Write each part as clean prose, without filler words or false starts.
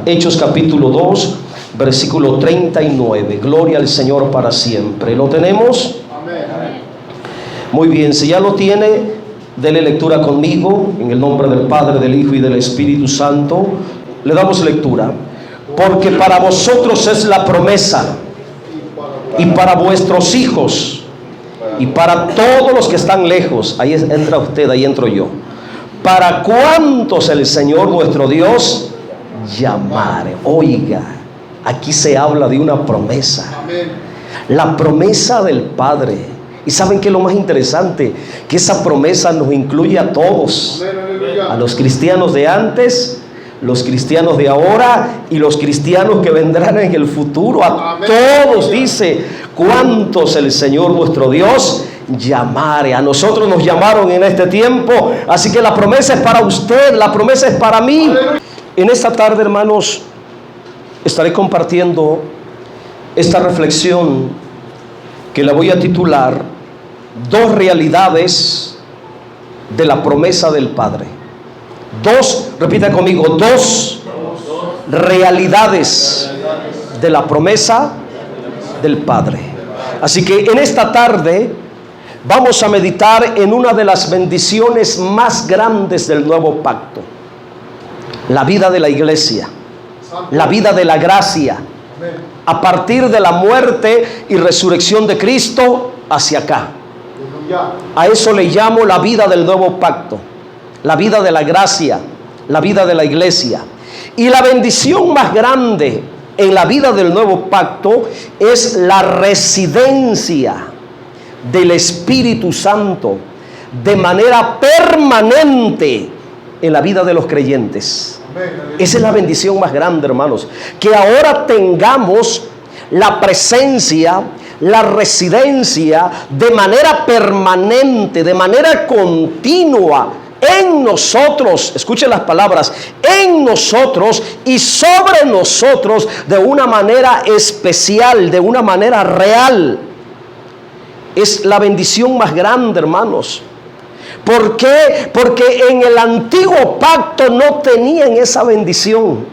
Hechos capítulo 2, versículo 39. Gloria al Señor para siempre. ¿Lo tenemos? Amén. Muy bien, si ya lo tiene, dele lectura conmigo en el nombre del Padre, del Hijo y del Espíritu Santo. Le damos lectura. Porque para vosotros es la promesa, y para vuestros hijos, y para todos los que están lejos. Ahí entra usted, ahí entro yo. Para cuantos el Señor vuestro Dios llamare. Oiga, aquí se habla de una promesa. La promesa del Padre. Y ¿saben qué es lo más interesante? Que esa promesa nos incluye a todos. A los cristianos de antes, los cristianos de ahora y los cristianos que vendrán en el futuro. A todos dice, cuantos el Señor vuestro Dios llamare. A nosotros nos llamaron en este tiempo, así que la promesa es para usted, la promesa es para mí. En esta tarde, hermanos, estaré compartiendo esta reflexión que la voy a titular Dos realidades de la promesa del Padre. Repita conmigo, dos realidades de la promesa del Padre. Así que en esta tarde vamos a meditar en una de las bendiciones más grandes del nuevo pacto. La vida de la iglesia, la vida de la gracia, a partir de la muerte y resurrección de Cristo hacia acá. A eso le llamo la vida del nuevo pacto, la vida de la gracia, la vida de la iglesia. Y la bendición más grande en la vida del nuevo pacto es la residencia del Espíritu Santo de manera permanente en la vida de los creyentes. Esa es la bendición más grande, hermanos, que ahora tengamos la presencia, la residencia de manera permanente, de manera continua en nosotros. Escuchen las palabras, en nosotros y sobre nosotros de una manera especial, de una manera real. Es la bendición más grande, hermanos. ¿Por qué? Porque en el antiguo pacto no tenían esa bendición.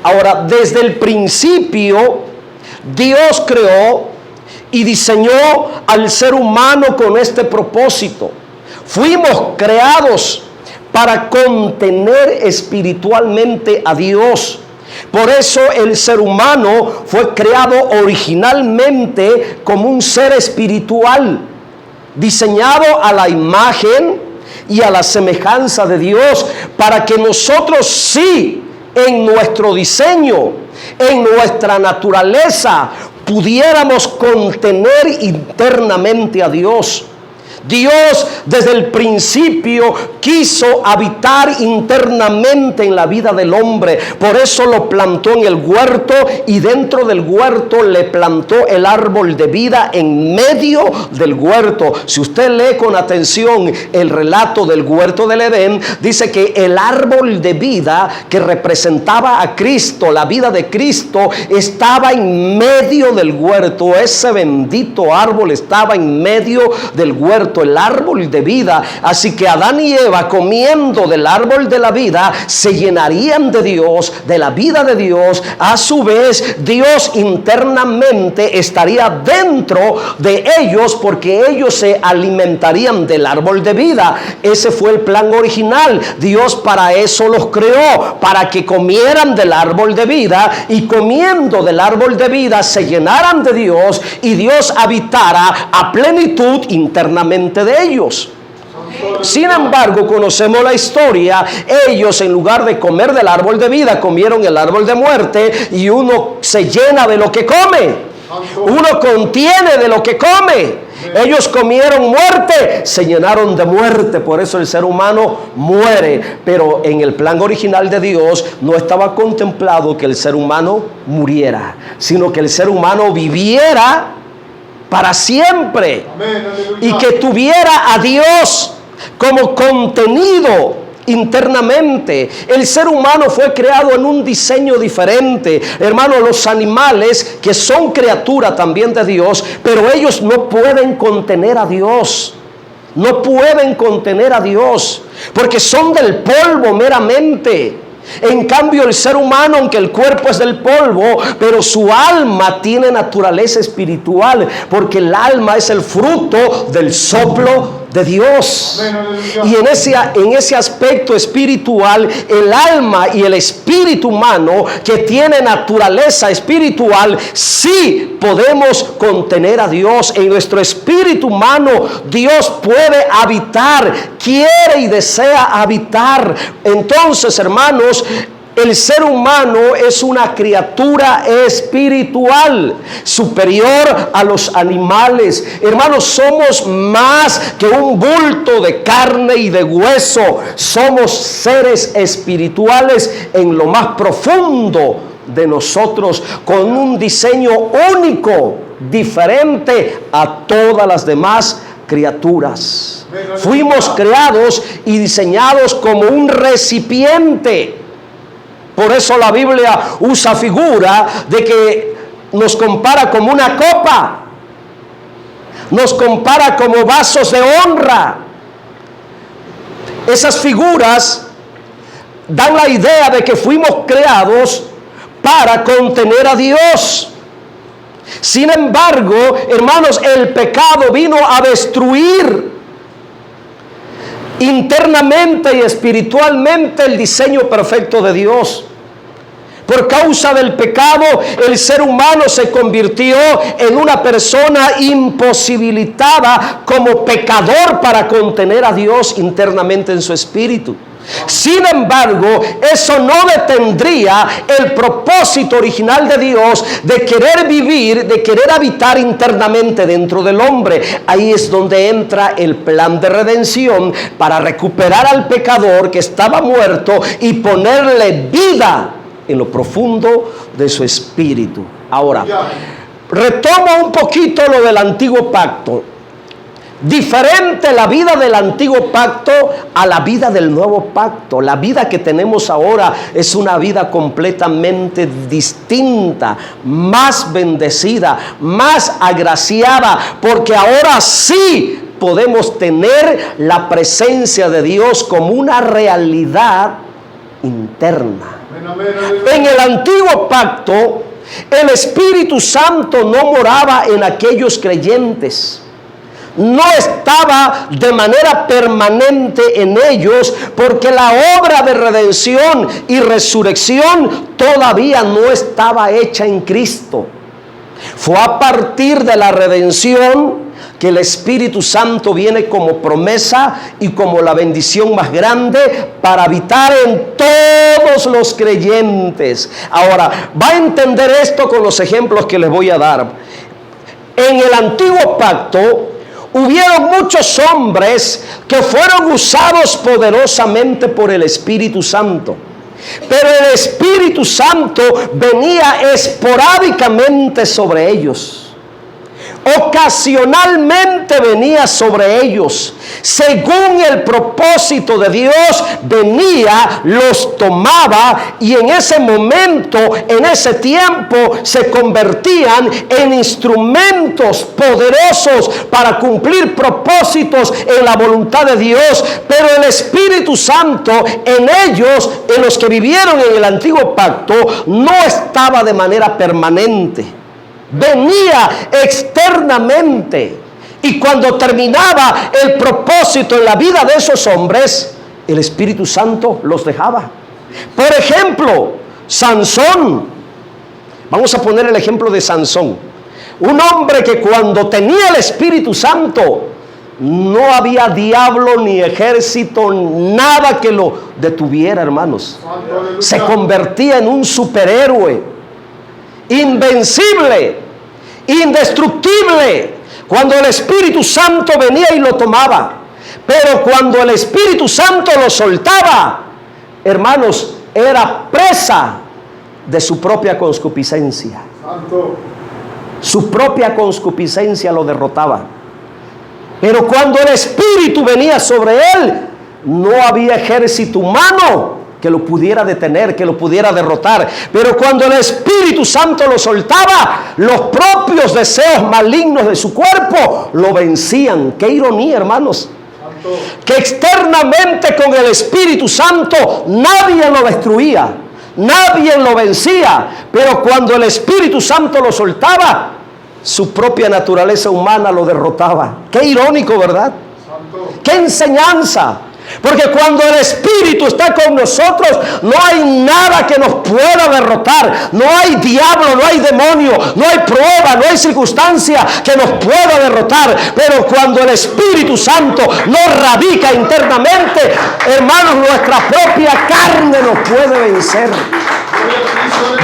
Ahora, desde el principio, Dios creó y diseñó al ser humano con este propósito. Fuimos creados para contener espiritualmente a Dios. Por eso el ser humano fue creado originalmente como un ser espiritual, diseñado a la imagen y a la semejanza de Dios, para que nosotros sí, en nuestro diseño, en nuestra naturaleza, pudiéramos contener internamente a Dios. Dios desde el principio quiso habitar internamente en la vida del hombre. Por eso lo plantó en el huerto, y dentro del huerto le plantó el árbol de vida en medio del huerto. Si usted lee con atención el relato del huerto del Edén, dice que el árbol de vida que representaba a Cristo, la vida de Cristo, estaba en medio del huerto. Ese bendito árbol estaba en medio del huerto, el árbol de vida. Así que Adán y Eva, comiendo del árbol de la vida, se llenarían de Dios, de la vida de Dios. A su vez, Dios internamente estaría dentro de ellos, porque ellos se alimentarían del árbol de vida. Ese fue el plan original. Dios para eso los creó, para que comieran del árbol de vida, y comiendo del árbol de vida se llenaran de Dios, y Dios habitara a plenitud internamente de ellos. Sin embargo, conocemos la historia. Ellos, en lugar de comer del árbol de vida, comieron el árbol de muerte, y uno se llena de lo que come, uno contiene de lo que come. Ellos comieron muerte, se llenaron de muerte. Por eso el ser humano muere. Pero en el plan original de Dios no estaba contemplado que el ser humano muriera, sino que el ser humano viviera para siempre. Y que tuviera a Dios como contenido internamente. El ser humano fue creado en un diseño diferente. Hermanos, los animales, que son criaturas también de Dios, pero ellos no pueden contener a Dios. No pueden contener a Dios, porque son del polvo meramente. En cambio, el ser humano, aunque el cuerpo es del polvo, pero su alma tiene naturaleza espiritual, porque el alma es el fruto del soplo de Dios. Y en ese aspecto espiritual, el alma y el espíritu humano, que tiene naturaleza espiritual, sí podemos contener a Dios. En nuestro espíritu humano Dios puede habitar, quiere y desea habitar. Entonces, hermanos, el ser humano es una criatura espiritual, superior a los animales. Hermanos, somos más que un bulto de carne y de hueso. Somos seres espirituales en lo más profundo de nosotros, con un diseño único, diferente a todas las demás criaturas. Fuimos creados y diseñados como un recipiente. Por eso la Biblia usa figura de que nos compara como una copa, nos compara como vasos de honra. Esas figuras dan la idea de que fuimos creados para contener a Dios. Sin embargo, hermanos, el pecado vino a destruir internamente y espiritualmente el diseño perfecto de Dios. Por causa del pecado, el ser humano se convirtió en una persona imposibilitada como pecador para contener a Dios internamente en su espíritu. Sin embargo, eso no detendría el propósito original de Dios de querer vivir, de querer habitar internamente dentro del hombre. Ahí es donde entra el plan de redención para recuperar al pecador que estaba muerto y ponerle vida en lo profundo de su espíritu. Ahora, retomo un poquito lo del antiguo pacto. Diferente la vida del antiguo pacto a la vida del nuevo pacto. La vida que tenemos ahora es una vida completamente distinta, más bendecida, más agraciada, porque ahora sí podemos tener la presencia de Dios como una realidad interna. En el antiguo pacto, el Espíritu Santo no moraba en aquellos creyentes. No estaba de manera permanente en ellos, porque la obra de redención y resurrección todavía no estaba hecha en Cristo. Fue a partir de la redención que el Espíritu Santo viene como promesa y como la bendición más grande para habitar en todos los creyentes. Ahora, va a entender esto con los ejemplos que les voy a dar. En el antiguo pacto hubieron muchos hombres que fueron usados poderosamente por el Espíritu Santo. Pero el Espíritu Santo venía esporádicamente sobre ellos. Ocasionalmente venía sobre ellos. Según el propósito de Dios, venía, los tomaba y en ese momento, en ese tiempo, se convertían en instrumentos poderosos para cumplir propósitos en la voluntad de Dios. Pero el Espíritu Santo en ellos, en los que vivieron en el antiguo pacto, no estaba de manera permanente. Venía externamente, y cuando terminaba el propósito en la vida de esos hombres, el Espíritu Santo los dejaba. Por ejemplo, Sansón. Vamos a poner el ejemplo de Sansón, un hombre que cuando tenía el Espíritu Santo no había diablo ni ejército, nada que lo detuviera, hermanos. Se convertía en un superhéroe, invencible, indestructible, cuando el Espíritu Santo venía y lo tomaba. Pero cuando el Espíritu Santo lo soltaba, hermanos, era presa de su propia concupiscencia. Su propia concupiscencia lo derrotaba. Pero cuando el Espíritu venía sobre él, no había ejército humano que lo pudiera detener, que lo pudiera derrotar. Pero cuando el Espíritu Santo lo soltaba, los propios deseos malignos de su cuerpo lo vencían. ¡Qué ironía, hermanos! Que externamente con el Espíritu Santo nadie lo destruía, nadie lo vencía, pero cuando el Espíritu Santo lo soltaba, su propia naturaleza humana lo derrotaba. Qué irónico, ¿verdad? Qué enseñanza. Porque cuando el Espíritu está con nosotros, no hay nada que nos pueda derrotar. No hay diablo, no hay demonio, no hay prueba, no hay circunstancia que nos pueda derrotar. Pero cuando el Espíritu Santo no radica internamente, hermanos, nuestra propia carne nos puede vencer.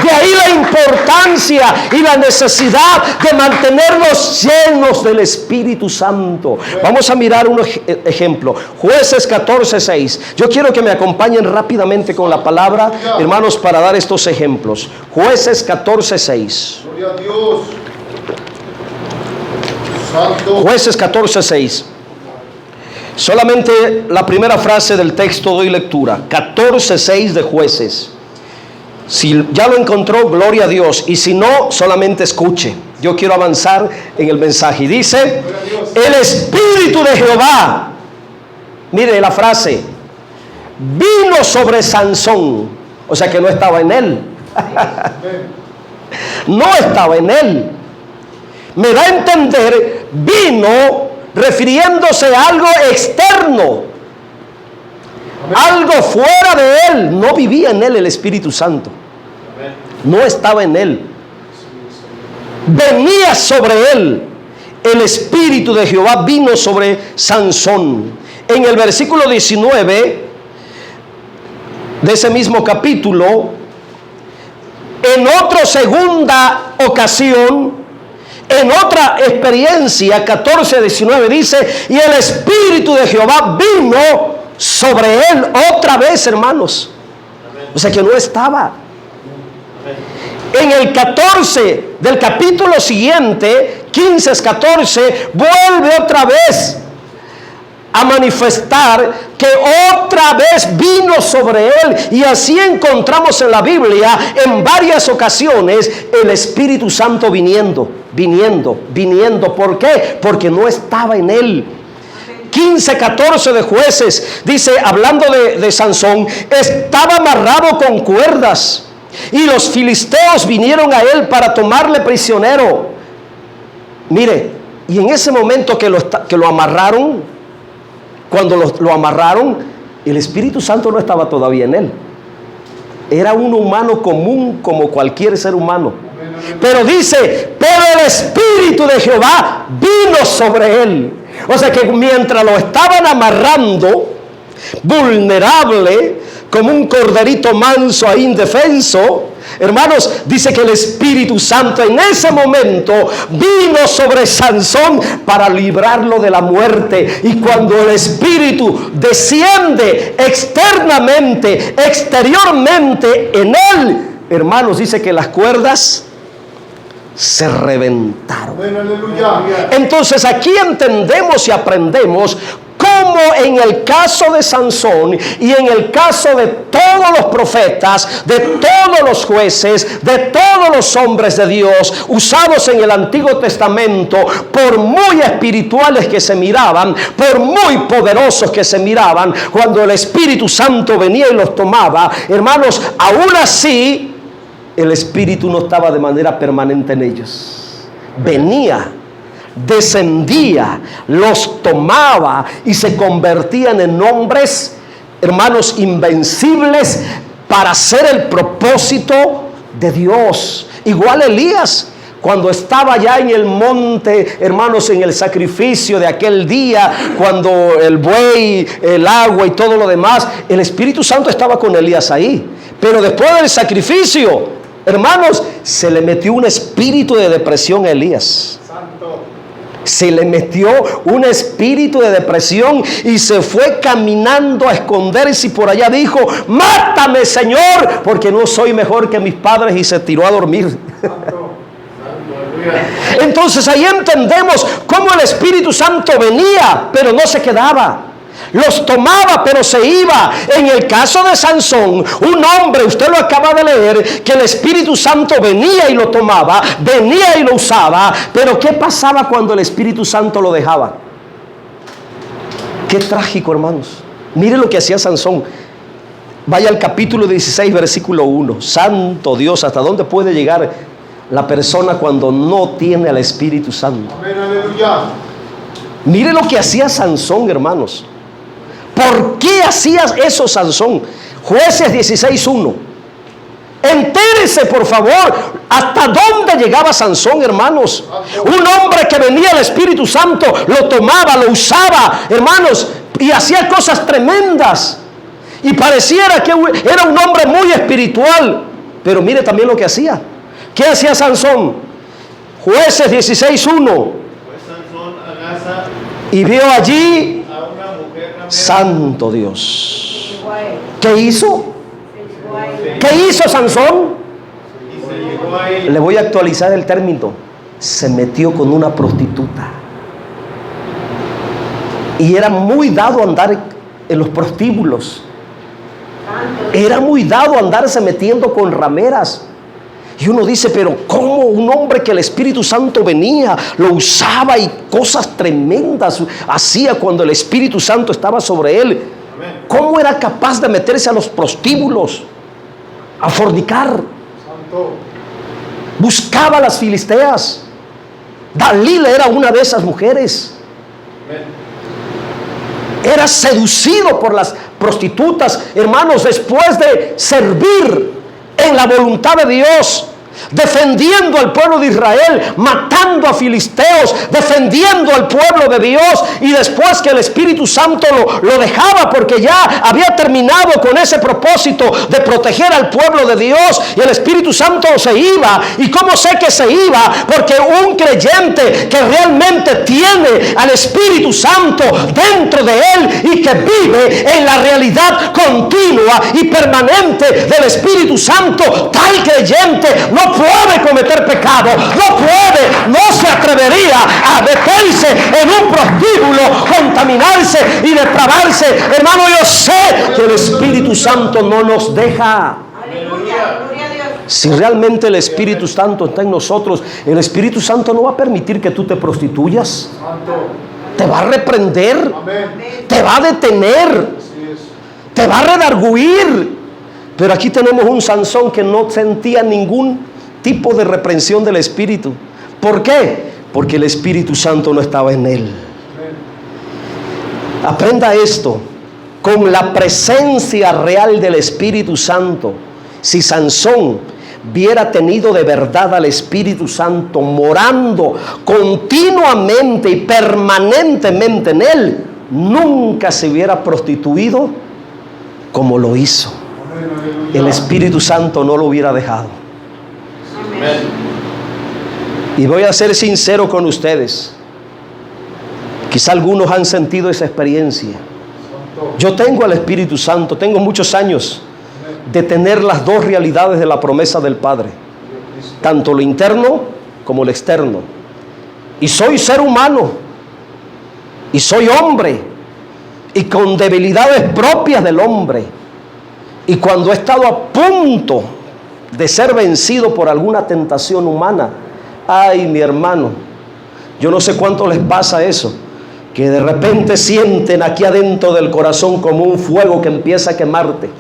De ahí la importancia y la necesidad de mantenernos llenos del Espíritu Santo. Vamos a mirar un ejemplo. Jueces 14:6. Yo quiero que me acompañen rápidamente con la palabra, hermanos, para dar estos ejemplos. Jueces 14:6. Gloria a Dios. Santo. Jueces 14:6. Solamente la primera frase del texto doy lectura. 14:6 de Jueces. Si ya lo encontró, gloria a Dios. Y si no, solamente escuche. Yo quiero avanzar en el mensaje. Y dice: el Espíritu de Jehová, mire la frase, vino sobre Sansón. O sea que no estaba en él. No estaba en él. Me da a entender, vino refiriéndose a algo externo, algo fuera de él. No vivía en él el Espíritu Santo. No estaba en él. Venía sobre él. El Espíritu de Jehová vino sobre Sansón. En el versículo 19 de ese mismo capítulo, en otra segunda ocasión, en otra experiencia, 14:19 dice: y el Espíritu de Jehová vino sobre él otra vez, hermanos. O sea que no estaba. En el 14 del capítulo siguiente, 15:14, vuelve otra vez a manifestar que otra vez vino sobre él. Y así encontramos en la Biblia en varias ocasiones el Espíritu Santo viniendo. ¿Por qué? Porque no estaba en él. 15:14 de Jueces dice, hablando de Sansón: estaba amarrado con cuerdas y los filisteos vinieron a él para tomarle prisionero. Mire, y en ese momento que lo amarraron, cuando lo amarraron, el Espíritu Santo no estaba todavía en él. Era un humano común como cualquier ser humano. Pero dice: pero el Espíritu de Jehová vino sobre él. O sea que mientras lo estaban amarrando, vulnerable, como un corderito manso e indefenso, hermanos, dice que el Espíritu Santo en ese momento vino sobre Sansón para librarlo de la muerte. Y cuando el Espíritu desciende externamente, exteriormente en él, hermanos, dice que las cuerdas se reventaron. Entonces aquí entendemos y aprendemos cómo en el caso de Sansón y en el caso de todos los profetas, de todos los jueces, de todos los hombres de Dios usados en el Antiguo Testamento, por muy espirituales que se miraban, por muy poderosos que se miraban, cuando el Espíritu Santo venía y los tomaba, hermanos, aún así el Espíritu no estaba de manera permanente en ellos. Venía, descendía, los tomaba y se convertían en hombres, hermanos, invencibles para hacer el propósito de Dios. Igual Elías, cuando estaba ya en el monte, hermanos, en el sacrificio de aquel día, cuando el buey, el agua y todo lo demás, el Espíritu Santo estaba con Elías ahí. Pero después del sacrificio, hermanos, se le metió un espíritu de depresión a Elías. Se le metió un espíritu de depresión y se fue caminando a esconderse, y por allá dijo: mátame, Señor, porque no soy mejor que mis padres, y se tiró a dormir. Entonces ahí entendemos cómo el Espíritu Santo venía, pero no se quedaba. Los tomaba, pero se iba. En el caso de Sansón, un hombre, usted lo acaba de leer, que el Espíritu Santo venía y lo tomaba, venía y lo usaba. Pero ¿qué pasaba cuando el Espíritu Santo lo dejaba? Qué trágico, hermanos. Mire lo que hacía Sansón. Vaya al capítulo 16, versículo 1. Santo Dios, ¿hasta dónde puede llegar la persona cuando no tiene al Espíritu Santo? Amén, aleluya. Mire lo que hacía Sansón, hermanos. ¿Por qué hacías eso, Sansón? Jueces 16:1. Entérese, por favor, hasta dónde llegaba Sansón, hermanos. Un hombre que venía del Espíritu Santo, lo tomaba, lo usaba, hermanos, y hacía cosas tremendas. Y pareciera que era un hombre muy espiritual. Pero mire también lo que hacía. ¿Qué hacía Sansón? Jueces 16:1. Y vio allí A una mujer Santo Dios. ¿Qué hizo? ¿Qué hizo Sansón? y se llegó a ella. Le voy a actualizar el término. Se metió con una prostituta. Y era muy dado a andar en los prostíbulos. Era muy dado a andarse metiendo con rameras. Y uno dice, pero ¿cómo un hombre que el Espíritu Santo venía, lo usaba y cosas tremendas hacía cuando el Espíritu Santo estaba sobre él? ¿Cómo era capaz de meterse a los prostíbulos, a fornicar? Santo. Buscaba a las filisteas. Dalila era una de esas mujeres. Era seducido por las prostitutas, hermanos, después de servir en la voluntad de Dios, defendiendo al pueblo de Israel, matando a filisteos, defendiendo al pueblo de Dios, y después que el Espíritu Santo lo dejaba porque ya había terminado con ese propósito de proteger al pueblo de Dios, y el Espíritu Santo se iba. ¿Y cómo sé que se iba? Porque un creyente que realmente tiene al Espíritu Santo dentro de él y que vive en la realidad continua y permanente del Espíritu Santo, tal creyente no puede cometer pecado, no se atrevería a meterse en un prostíbulo, contaminarse y depravarse. Hermano, yo sé que el Espíritu Santo no nos deja. Aleluya, gloria a Dios. Si realmente el Espíritu Santo está en nosotros, el Espíritu Santo no va a permitir que tú te prostituyas. Santo. Te va a reprender, Amén. te va a detener, Así es. te va a redarguir. Pero aquí tenemos un Sansón que no sentía ningún tipo de reprensión del Espíritu. ¿Por qué? Porque el Espíritu Santo no estaba en él. Aprenda esto. Con la presencia real del Espíritu Santo, si Sansón hubiera tenido de verdad al Espíritu Santo morando continuamente y permanentemente en él, nunca se hubiera prostituido como lo hizo. Amén, aleluya. El Espíritu Santo no lo hubiera dejado. Amén. Y voy a ser sincero con ustedes. Quizá algunos han sentido esa experiencia. Santo. Yo tengo al Espíritu Santo, tengo muchos años de tener las dos realidades de la promesa del Padre, tanto lo interno como lo externo. Y soy ser humano, y soy hombre, y con debilidades propias del hombre. Y cuando he estado a punto de ser vencido por alguna tentación humana, ay, mi hermano, yo no sé cuánto les pasa eso, que de repente sienten aquí adentro del corazón como un fuego que empieza a quemarte.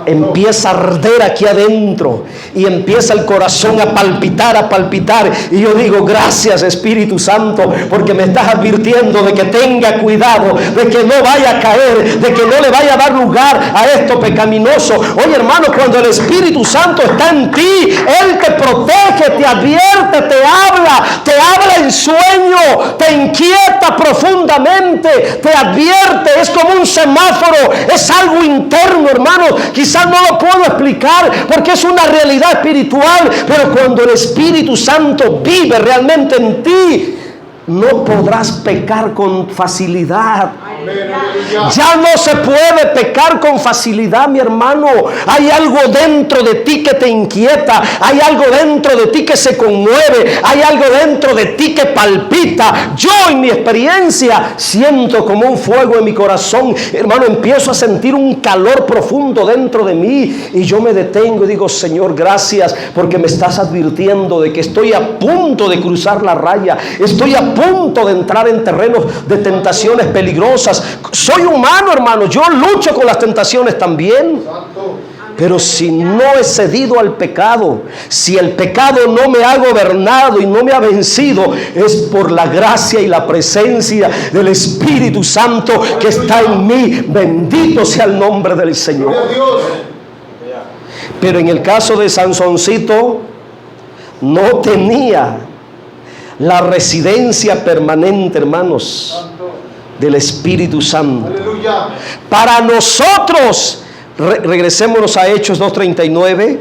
Empieza a arder aquí adentro y empieza el corazón a palpitar, y yo digo, gracias Espíritu Santo, porque me estás advirtiendo de que tenga cuidado, de que no vaya a caer, de que no le vaya a dar lugar a esto pecaminoso. Oye, hermano, cuando el Espíritu Santo está en ti, Él te protege, te advierte, te habla en sueño, te inquieta profundamente, te advierte. Es como un semáforo, es algo interno, hermano. Quizás no lo puedo explicar porque es una realidad espiritual, pero cuando el Espíritu Santo vive realmente en ti, no podrás pecar con facilidad. Ya no se puede pecar con facilidad, mi hermano. Hay algo dentro de ti que te inquieta, hay algo dentro de ti que se conmueve, hay algo dentro de ti que palpita. Yo, en mi experiencia, siento como un fuego en mi corazón, hermano. Empiezo a sentir un calor profundo dentro de mí y yo me detengo y digo, Señor, gracias, porque me estás advirtiendo de que estoy a punto de cruzar la raya, estoy a punto de entrar en terrenos de tentaciones peligrosas. cosas. Soy humano, hermano. Yo lucho con las tentaciones también. Santo. Pero si no he cedido al pecado, si el pecado no me ha gobernado y no me ha vencido, es por la gracia y la presencia del Espíritu Santo que está en mí. Bendito sea el nombre del Señor. Gloria a Dios. Pero en el caso de Sansoncito, no tenía la residencia permanente, hermanos, Santo. del Espíritu Santo. Aleluya. Para nosotros, regresémonos a Hechos 2:39,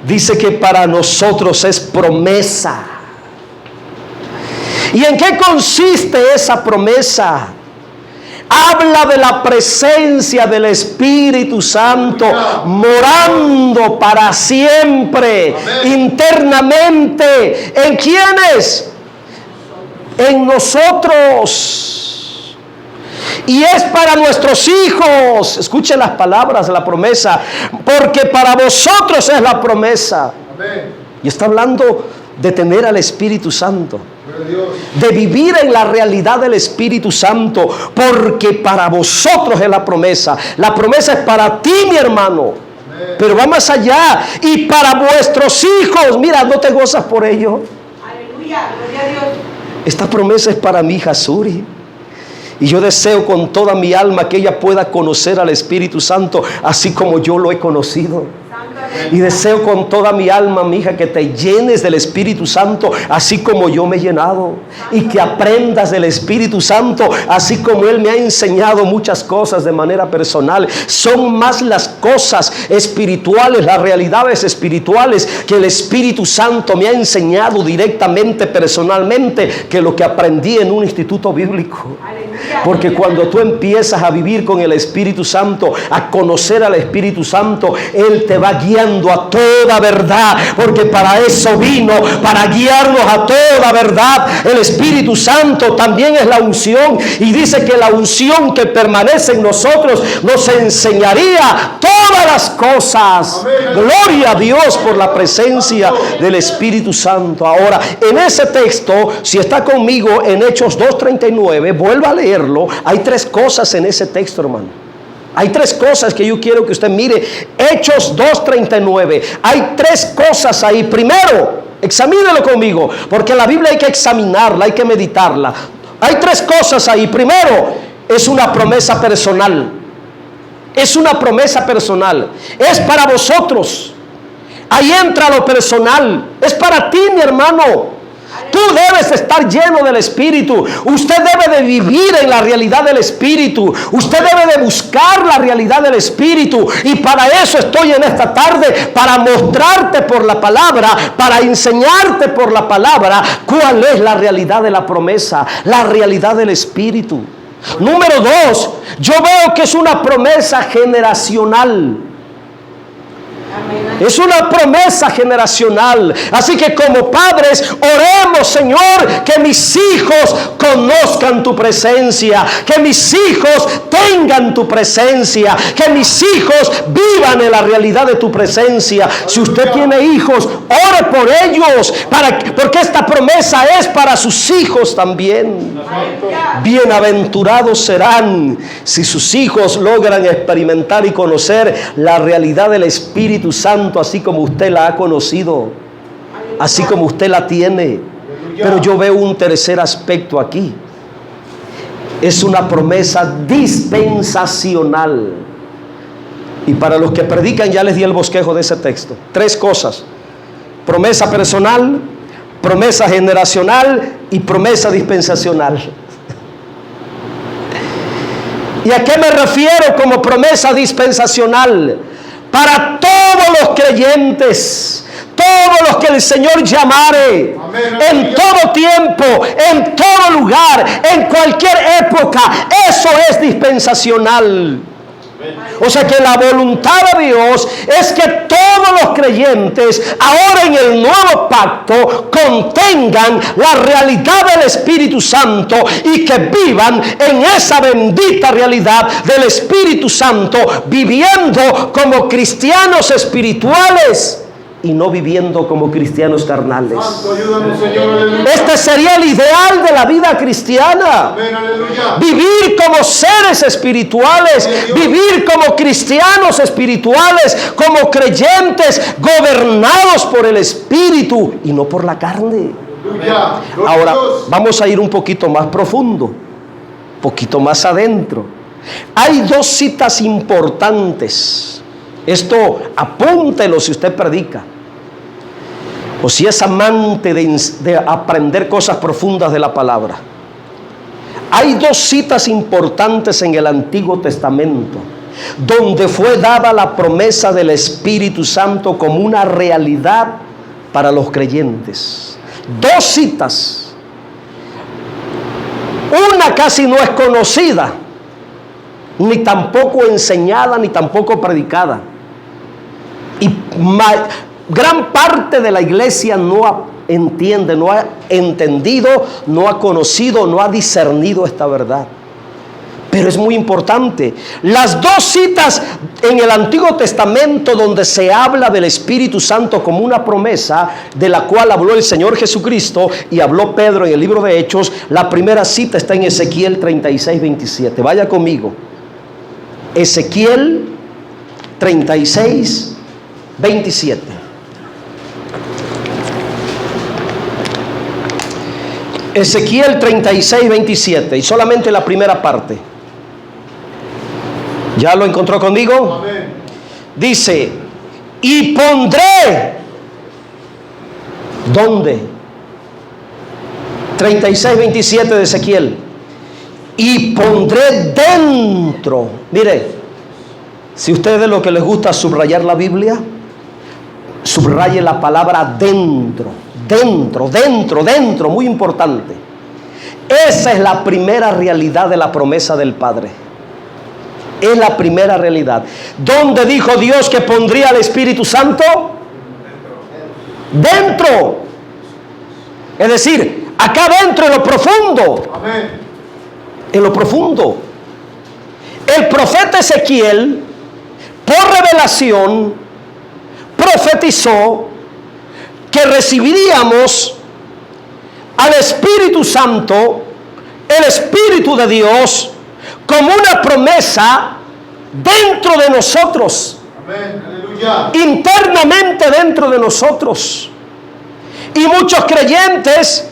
dice que para nosotros es promesa. ¿Y en qué consiste esa promesa? Habla de la presencia del Espíritu Santo morando para siempre, internamente. ¿En quiénes? En nosotros. Y es para nuestros hijos. Escuchen las palabras de la promesa. Porque para vosotros es la promesa. Amén. Y está hablando de tener al Espíritu Santo, Gloria a Dios. de vivir en la realidad del Espíritu Santo, porque para vosotros es la promesa. La promesa es para ti, mi hermano, pero va más allá. Y para vuestros hijos, mira, ¿no te gozas por ello? Aleluya, gloria a Dios. Esta promesa es para mi hija Suri. Y yo deseo con toda mi alma que ella pueda conocer al Espíritu Santo así como yo lo he conocido. Y deseo con toda mi alma, mi hija, que te llenes del Espíritu Santo así como yo me he llenado. Y que aprendas del Espíritu Santo así como Él me ha enseñado muchas cosas de manera personal. Son más las cosas espirituales, las realidades espirituales que el Espíritu Santo me ha enseñado directamente, personalmente, que lo que aprendí en un instituto bíblico. Porque cuando tú empiezas a vivir con el Espíritu Santo, a conocer al Espíritu Santo, Él te va guiando a toda verdad, porque para eso vino, para guiarnos a toda verdad. El Espíritu Santo también es la unción, y dice que la unción que permanece en nosotros nos enseñaría todas las cosas. Gloria a Dios por la presencia del Espíritu Santo. Ahora, en ese texto, si está conmigo en Hechos 2:39, vuelva a leerlo. Hay tres cosas en ese texto, hermano. Hay tres cosas que yo quiero que usted mire. Hechos 2:39. Hay tres cosas ahí. Primero, examínelo conmigo, porque la Biblia hay que examinarla, hay que meditarla. Hay tres cosas ahí. Primero, es una promesa personal. Es una promesa personal. Es para vosotros. Ahí entra lo personal. Es para ti, mi hermano. Tú debes estar lleno del Espíritu. Usted debe de vivir en la realidad del Espíritu. Usted debe de buscar la realidad del Espíritu. Y para eso estoy en esta tarde, para mostrarte por la palabra, para enseñarte por la palabra cuál es la realidad de la promesa, la realidad del Espíritu. Número dos, yo veo que es una promesa generacional. Es una promesa generacional. Así que como padres, oremos, Señor, que mis hijos conozcan tu presencia, que mis hijos tengan tu presencia, que mis hijos vivan en la realidad de tu presencia. Si usted tiene hijos, ore por ellos, porque esta promesa es para sus hijos también. Bienaventurados serán si sus hijos logran experimentar y conocer la realidad del Espíritu Santo, así como usted la ha conocido, así como usted la tiene. Pero yo veo un tercer aspecto aquí. Es una promesa dispensacional. Y para los que predican ya les di el bosquejo de ese texto. Tres cosas: promesa personal, promesa generacional y promesa dispensacional. ¿Y a qué me refiero como promesa dispensacional? Para todos los creyentes, todos los que el Señor llamare, en todo tiempo, en todo lugar, en cualquier época, eso es dispensacional. O sea que la voluntad de Dios es que todos los creyentes ahora en el nuevo pacto contengan la realidad del Espíritu Santo y que vivan en esa bendita realidad del Espíritu Santo, viviendo como cristianos espirituales y no viviendo como cristianos carnales. Santo, ayúdanos, Señor, aleluya. Este sería el ideal de la vida cristiana. Amén, aleluya. Vivir como seres espirituales, vivir como cristianos espirituales, como creyentes gobernados por el Espíritu y no por la carne. Aleluya. Gloria a Ahora Dios. vamos a ir un poquito más profundo, un poquito más adentro. Hay dos citas importantes. Esto apúntelo si usted predica o si es amante de aprender cosas profundas de la palabra. Hay dos citas importantes en el Antiguo Testamento donde fue dada la promesa del Espíritu Santo como una realidad para los creyentes. Dos citas. Una casi no es conocida, ni tampoco enseñada, ni tampoco predicada. Y gran parte de la iglesia no entiende, no ha entendido, no ha conocido, no ha discernido esta verdad. Pero es muy importante. Las dos citas en el Antiguo Testamento donde se habla del Espíritu Santo como una promesa de la cual habló el Señor Jesucristo y habló Pedro en el libro de Hechos. La primera cita está en Ezequiel 36, 27. Vaya conmigo. Ezequiel 36, 27. Ezequiel 36, 27. Y solamente la primera parte. ¿Ya lo encontró conmigo? Amén. Dice, y pondré. ¿Dónde? 36, 27 de Ezequiel. Y pondré dentro. Mire, si ustedes de lo que les gusta subrayar la Biblia, subraye la palabra dentro. Dentro, dentro, dentro, muy importante. Esa es la primera realidad de la promesa del Padre. Es la primera realidad. ¿Dónde dijo Dios que pondría el Espíritu Santo? Dentro. Es decir, acá dentro, en lo profundo. Amén. En lo profundo. El profeta Ezequiel, por revelación, profetizó que recibiríamos al Espíritu Santo, el Espíritu de Dios, como una promesa dentro de nosotros. Amén. Aleluya. Internamente dentro de nosotros. Y muchos creyentes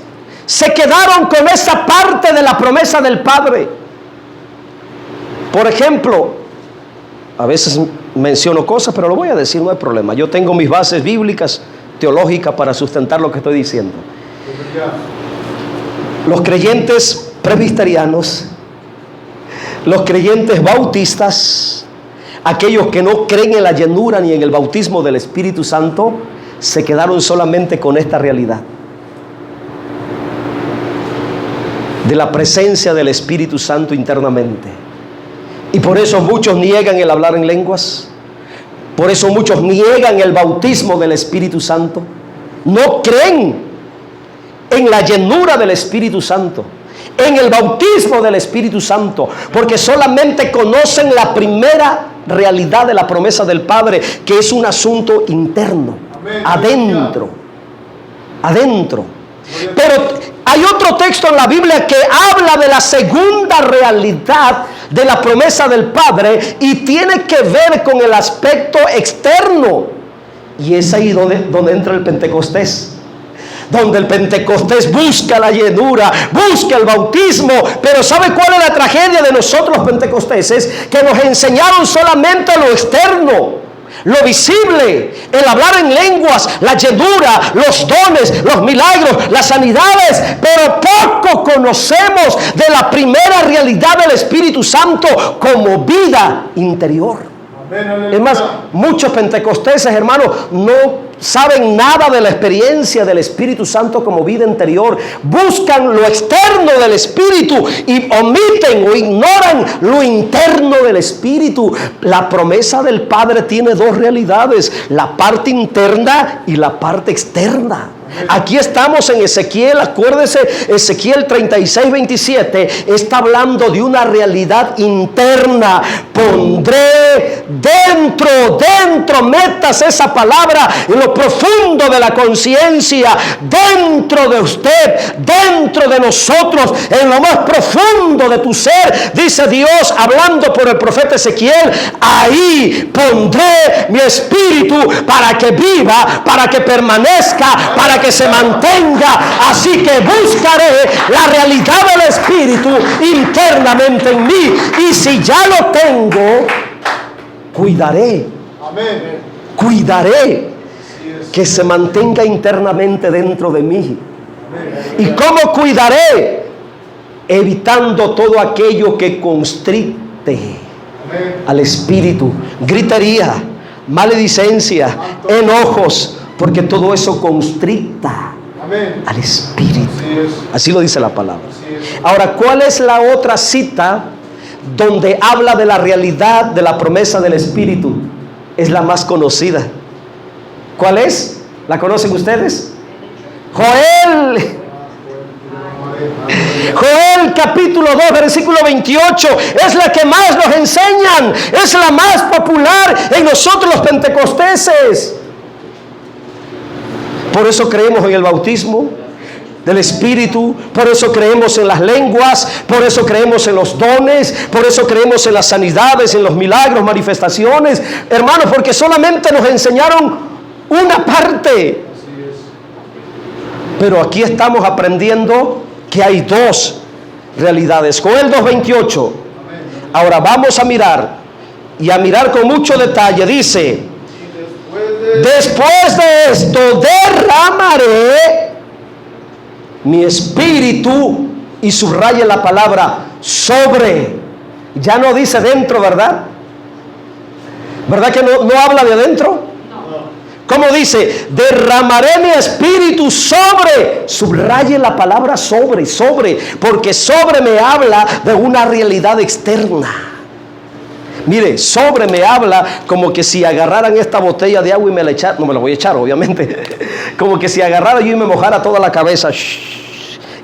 se quedaron con esa parte de la promesa del Padre. Por ejemplo, a veces menciono cosas, pero lo voy a decir, no hay problema. Yo tengo mis bases bíblicas, teológicas para sustentar lo que estoy diciendo. Aleluya. Los creyentes presbiterianos, los creyentes bautistas, aquellos que no creen en la llenura ni en el bautismo del Espíritu Santo, se quedaron solamente con esta realidad de la presencia del Espíritu Santo internamente. Y por eso muchos niegan el hablar en lenguas. Por eso muchos niegan el bautismo del Espíritu Santo. No creen en la llenura del Espíritu Santo, en el bautismo del Espíritu Santo, porque solamente conocen la primera realidad de la promesa del Padre, que es un asunto interno, Amén. adentro, adentro. Pero hay otro texto en la Biblia que habla de la segunda realidad de la promesa del Padre y tiene que ver con el aspecto externo. Y es ahí donde entra el Pentecostés. Donde el Pentecostés busca la llenura, busca el bautismo. Pero ¿sabe cuál es la tragedia de nosotros los pentecosteses? Que nos enseñaron solamente lo externo, lo visible, el hablar en lenguas, la llenura, los dones, los milagros, las sanidades, pero poco conocemos de la primera realidad del Espíritu Santo como vida interior. Amén. Aleluya. Es más, muchos pentecosteses, hermanos, no saben nada de la experiencia del Espíritu Santo como vida interior. Buscan lo externo del Espíritu y omiten o ignoran lo interno del Espíritu. La promesa del Padre tiene dos realidades: la parte interna y la parte externa. Aquí estamos en Ezequiel, acuérdese, Ezequiel 36, 27, está hablando de una realidad interna. Pondré dentro, metas esa palabra en lo profundo de la conciencia, dentro de usted, dentro de nosotros, en lo más profundo de tu ser, dice Dios, hablando por el profeta Ezequiel, ahí pondré mi espíritu para que viva, para que permanezca, para que se mantenga. Así que buscaré la realidad del espíritu internamente en mí, y si ya lo tengo, cuidaré que se mantenga internamente dentro de mí. ¿Y cómo cuidaré? Evitando todo aquello que constricte al espíritu, gritería, maledicencia, enojos, porque todo eso constricta al espíritu. Así lo dice la palabra. Ahora, ¿cuál es la otra cita donde habla de la realidad de la promesa del espíritu? Es la más conocida. ¿Cuál es? ¿La conocen ustedes? Joel capítulo 2 versículo 28 es la que más nos enseñan, es la más popular en nosotros los pentecosteses. Por eso creemos en el bautismo del Espíritu, por eso creemos en las lenguas, por eso creemos en los dones, por eso creemos en las sanidades, en los milagros, manifestaciones, hermanos, porque solamente nos enseñaron una parte. Pero aquí estamos aprendiendo que hay dos realidades. Joel 2:28. Ahora vamos a mirar, y a mirar con mucho detalle. Dice: después de esto derramaré mi espíritu, y subraya la palabra sobre. Ya no dice dentro, ¿verdad? ¿Verdad que no habla de adentro? ¿Cómo dice? Derramaré mi espíritu sobre. Subraye la palabra sobre, porque sobre me habla de una realidad externa. Mire, sobre me habla como que si agarraran esta botella de agua y me la echaran, no me la voy a echar obviamente, como que si agarrara yo y me mojara toda la cabeza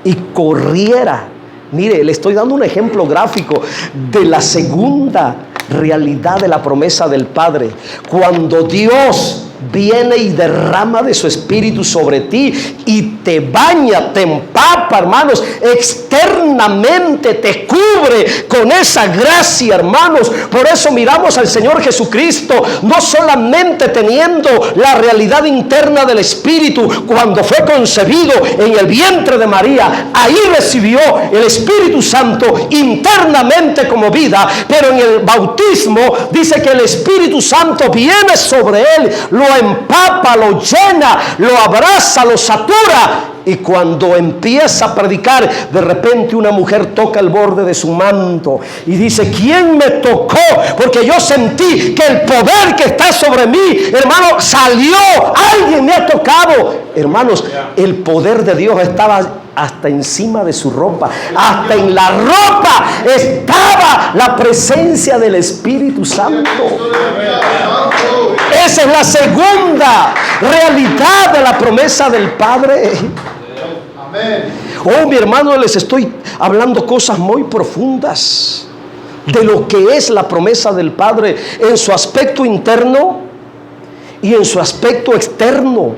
y corriera. Mire, le estoy dando un ejemplo gráfico de la segunda realidad de la promesa del Padre. Cuando Dios viene y derrama de su espíritu sobre ti y te baña, te empapa, hermanos, externamente te cubre con esa gracia, hermanos. Por eso miramos al Señor Jesucristo, no solamente teniendo la realidad interna del espíritu cuando fue concebido en el vientre de María, ahí recibió el Espíritu Santo internamente como vida, pero en el bautismo dice que el Espíritu Santo viene sobre él, lo empapa, lo llena, lo abraza, lo satura. Y cuando empieza a predicar, de repente una mujer toca el borde de su manto y dice: ¿quién me tocó? Porque yo sentí que el poder que está sobre mí, hermano, salió. Alguien me ha tocado. Hermanos, el poder de Dios estaba hasta encima de su ropa. Hasta en la ropa estaba la presencia del Espíritu Santo. Esa es la segunda realidad de la promesa del Padre. Oh, mi hermano, les estoy hablando cosas muy profundas de lo que es la promesa del Padre en su aspecto interno y en su aspecto externo.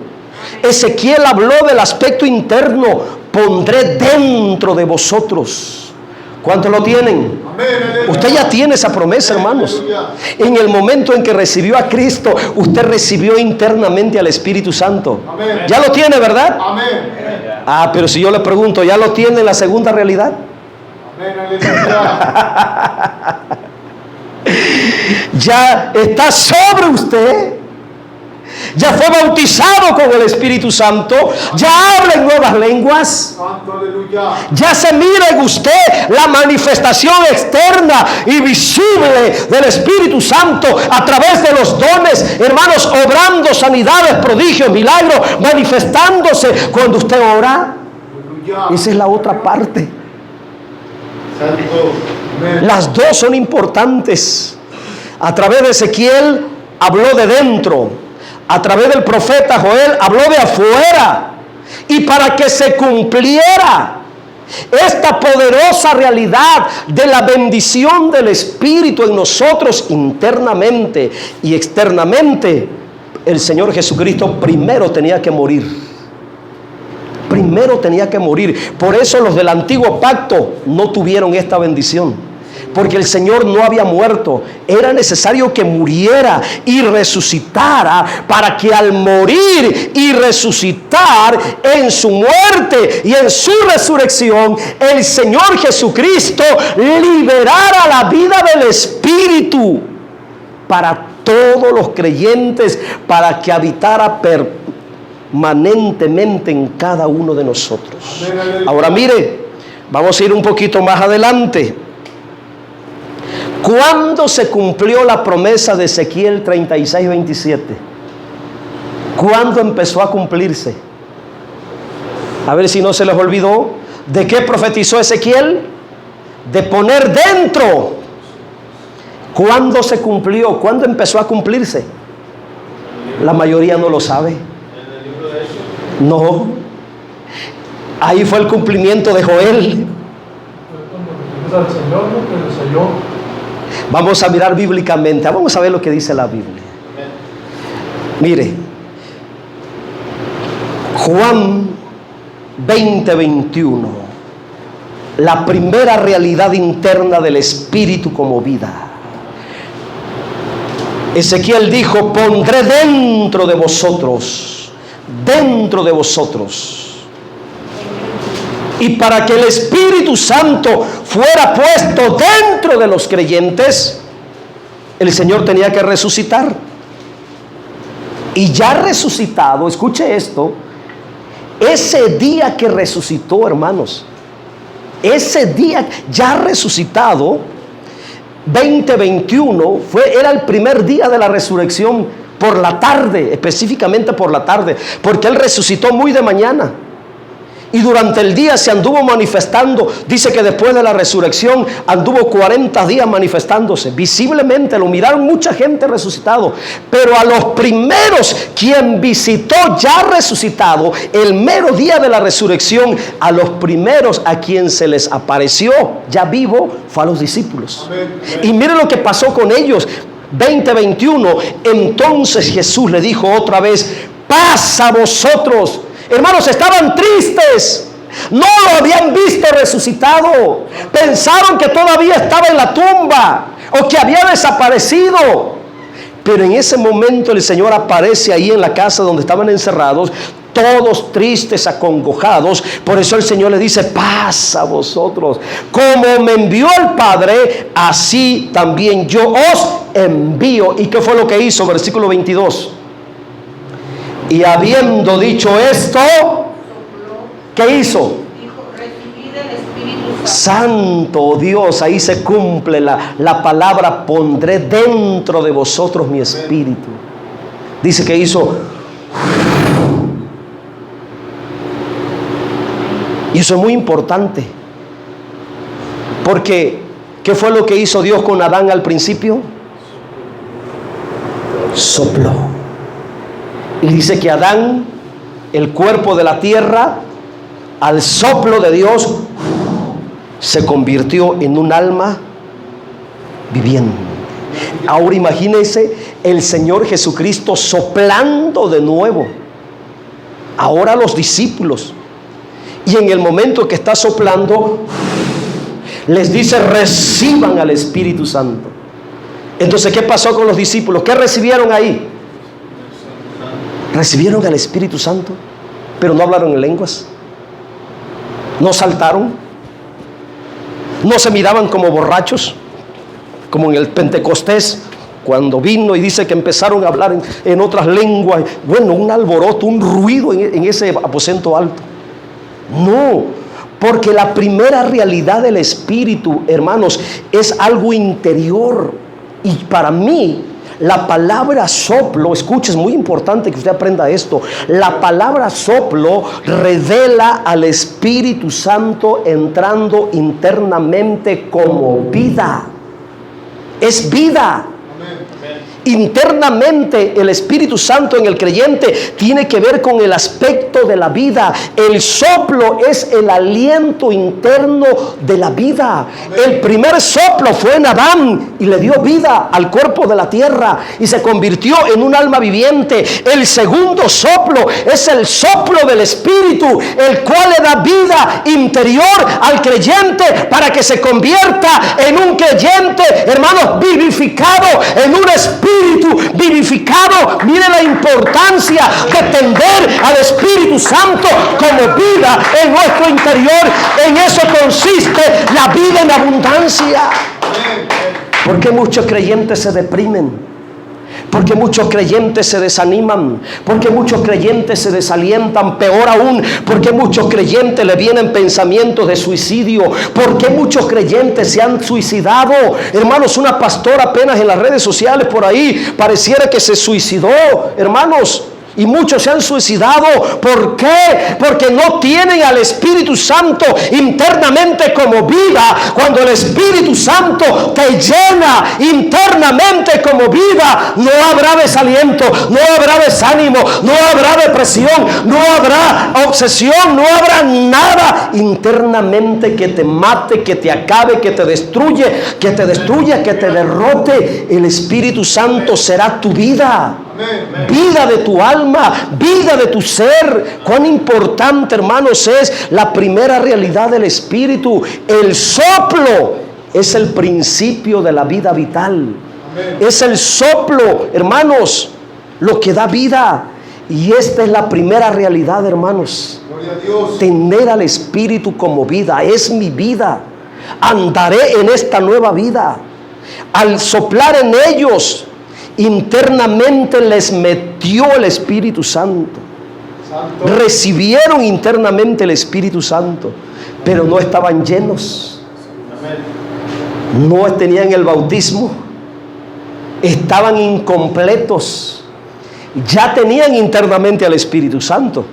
Ezequiel habló del aspecto interno: pondré dentro de vosotros. ¿Cuántos lo tienen? Usted ya tiene esa promesa, hermanos. En el momento en que recibió a Cristo, usted recibió internamente al Espíritu Santo. Ya lo tiene, ¿verdad? Ah, pero si yo le pregunto, ¿ya lo tiene en la segunda realidad? Ya está sobre usted. Ya fue bautizado con el Espíritu Santo. Ya habla en nuevas lenguas. Ya se mira en usted la manifestación externa y visible del Espíritu Santo a través de los dones, hermanos, obrando sanidades, prodigios, milagros, manifestándose cuando usted ora. Esa es la otra parte. Las dos son importantes. A través de Ezequiel habló de dentro. A través del profeta Joel habló de afuera. Y para que se cumpliera esta poderosa realidad de la bendición del Espíritu en nosotros internamente y externamente, el Señor Jesucristo primero tenía que morir. Primero tenía que morir. Por eso los del antiguo pacto no tuvieron esta bendición, porque el Señor no había muerto. Era necesario que muriera y resucitara, para que al morir y resucitar, en su muerte y en su resurrección, el Señor Jesucristo liberara la vida del Espíritu para todos los creyentes, para que habitara permanentemente en cada uno de nosotros. Ahora mire, vamos a ir un poquito más adelante. ¿Cuándo se cumplió la promesa de Ezequiel 36:27? ¿Cuándo empezó a cumplirse? A ver si no se les olvidó. ¿De qué profetizó Ezequiel? De poner dentro. ¿Cuándo se cumplió? ¿Cuándo empezó a cumplirse? La mayoría no lo sabe. No. Ahí fue el cumplimiento de Joel. Vamos a mirar bíblicamente. Vamos a ver lo que dice la Biblia. Mire, Juan 20:21, la primera realidad interna del Espíritu como vida. Ezequiel dijo: pondré dentro de vosotros, y para que el Espíritu Santo fuera puesto dentro de los creyentes, el Señor tenía que resucitar. Y ya resucitado, escuche esto, ese día que resucitó, hermanos, ese día ya resucitado, 2021, era el primer día de la resurrección, por la tarde, específicamente por la tarde, porque Él resucitó muy de mañana. Y durante el día se anduvo manifestando. Dice que después de la resurrección anduvo 40 días manifestándose. Visiblemente lo miraron mucha gente resucitado. Pero a los primeros, quien visitó ya resucitado, el mero día de la resurrección, a los primeros a quien se les apareció ya vivo, fue a los discípulos. Y miren lo que pasó con ellos. 20:21. Entonces Jesús le dijo otra vez: paz a vosotros. Hermanos, estaban tristes. No lo habían visto resucitado. Pensaron que todavía estaba en la tumba o que había desaparecido. Pero en ese momento el Señor aparece ahí en la casa donde estaban encerrados, todos tristes, acongojados. Por eso el Señor le dice: paz a vosotros. Como me envió el Padre, así también yo os envío. ¿Y qué fue lo que hizo? Versículo 22. Y habiendo dicho esto, ¿qué hizo? Dijo: recibid el Espíritu Santo Dios. Ahí se cumple la palabra: pondré dentro de vosotros mi espíritu. Dice que hizo. Y eso es muy importante, porque ¿qué fue lo que hizo Dios con Adán al principio? Sopló. Y dice que Adán, el cuerpo de la tierra, al soplo de Dios, se convirtió en un alma viviente. Ahora imagínense el Señor Jesucristo soplando de nuevo. Ahora los discípulos. Y en el momento que está soplando, les dice: reciban al Espíritu Santo. Entonces, ¿qué pasó con los discípulos? ¿Qué recibieron ahí? Recibieron al Espíritu Santo, pero no hablaron en lenguas, no saltaron, no se miraban como borrachos, como en el Pentecostés, cuando vino y dice que empezaron a hablar en otras lenguas. Bueno, un alboroto, un ruido en ese aposento alto. No, porque la primera realidad del Espíritu, hermanos, es algo interior. Y para mí, la palabra soplo, escuche, es muy importante que usted aprenda esto. La palabra soplo revela al Espíritu Santo entrando internamente como vida. Es vida. Internamente el Espíritu Santo en el creyente tiene que ver con el aspecto de la vida. El soplo es el aliento interno de la vida. El primer soplo fue en Adán y le dio vida al cuerpo de la tierra y se convirtió en un alma viviente. El segundo soplo es el soplo del Espíritu, el cual le da vida interior al creyente para que se convierta en un creyente, hermanos, vivificado, en un espíritu vivificado. Mire la importancia de tender al Espíritu Santo como vida en nuestro interior. En eso consiste la vida en abundancia. ¿Por qué muchos creyentes se deprimen? Porque muchos creyentes se desaniman, porque muchos creyentes se desalientan, peor aún, porque muchos creyentes le vienen pensamientos de suicidio, porque muchos creyentes se han suicidado. Hermanos, una pastora apenas en las redes sociales por ahí pareciera que se suicidó, hermanos. Y muchos se han suicidado. ¿Por qué? Porque no tienen al Espíritu Santo internamente como vida. Cuando el Espíritu Santo te llena internamente como vida, no habrá desaliento, no habrá desánimo, no habrá depresión, no habrá obsesión, no habrá nada internamente que te mate, que te acabe, que te destruya, que te derrote. El Espíritu Santo será tu vida. Vida de tu alma, vida de tu ser. Cuán importante, hermanos, es la primera realidad del Espíritu. El soplo es el principio de la vida vital. Es el soplo, hermanos, lo que da vida. Y esta es la primera realidad, hermanos. Tener al Espíritu como vida. Es mi vida. Andaré en esta nueva vida. Al soplar en ellos, internamente les metió el Espíritu Santo. Recibieron internamente el Espíritu Santo, pero no estaban llenos. No tenían el bautismo. Estaban incompletos. Ya tenían internamente al Espíritu Santo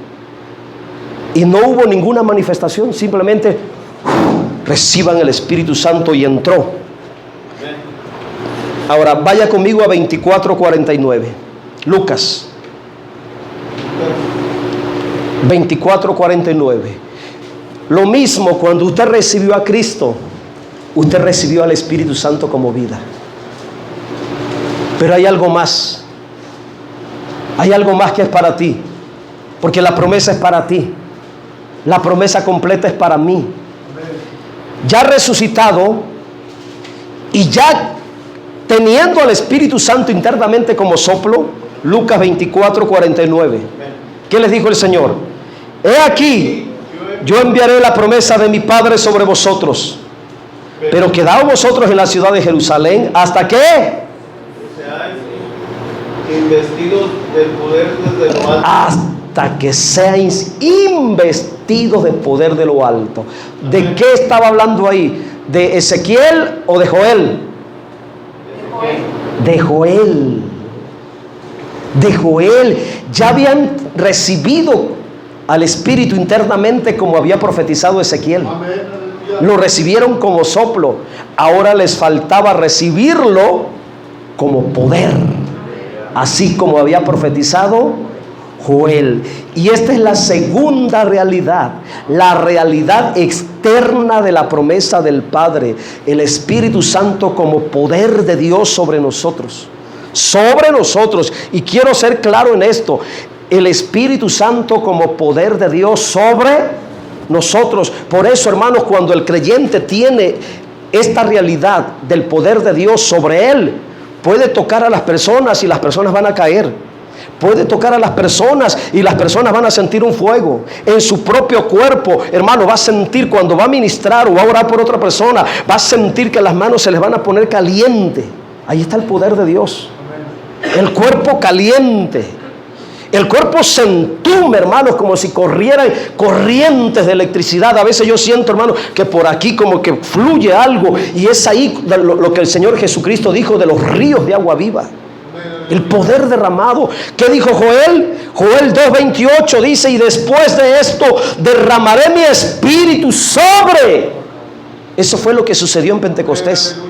y no hubo ninguna manifestación. Simplemente reciban el Espíritu Santo y entró. Ahora vaya conmigo a 24:49. Lucas 24:49. Lo mismo, cuando usted recibió a Cristo, usted recibió al Espíritu Santo como vida. Pero hay algo más. Hay algo más que es para ti. Porque la promesa es para ti. La promesa completa es para mí. Ya resucitado y ya teniendo al Espíritu Santo internamente como soplo. Lucas 24:49. ¿Qué les dijo el Señor? He aquí, yo enviaré la promesa de mi Padre sobre vosotros, pero quedaos vosotros en la ciudad de Jerusalén. ¿Hasta qué? Seáis investidos del poder desde lo alto. Hasta que seáis investidos de poder de lo alto. ¿De qué estaba hablando ahí? ¿De Ezequiel o de Joel? De Joel. De Joel. Ya habían recibido al Espíritu internamente como había profetizado Ezequiel. Lo recibieron como soplo. Ahora les faltaba recibirlo como poder, así como había profetizado Joel. Y esta es la segunda realidad, la realidad externa de la promesa del Padre, el Espíritu Santo como poder de Dios sobre nosotros. Sobre nosotros. Y quiero ser claro en esto: el Espíritu Santo como poder de Dios sobre nosotros. Por eso, hermanos, cuando el creyente tiene esta realidad del poder de Dios sobre él, puede tocar a las personas y las personas van a caer. Puede tocar a las personas y las personas van a sentir un fuego en su propio cuerpo. Hermano, va a sentir cuando va a ministrar o va a orar por otra persona, va a sentir que las manos se les van a poner caliente. Ahí está el poder de Dios. El cuerpo caliente. El cuerpo se entume, hermanos, como si corrieran corrientes de electricidad. A veces yo siento, hermano, que por aquí como que fluye algo. Y es ahí lo que el Señor Jesucristo dijo de los ríos de agua viva. El poder derramado. ¿Qué dijo Joel? Joel 2:28 dice: y después de esto derramaré mi espíritu sobre. Eso fue lo que sucedió en Pentecostés.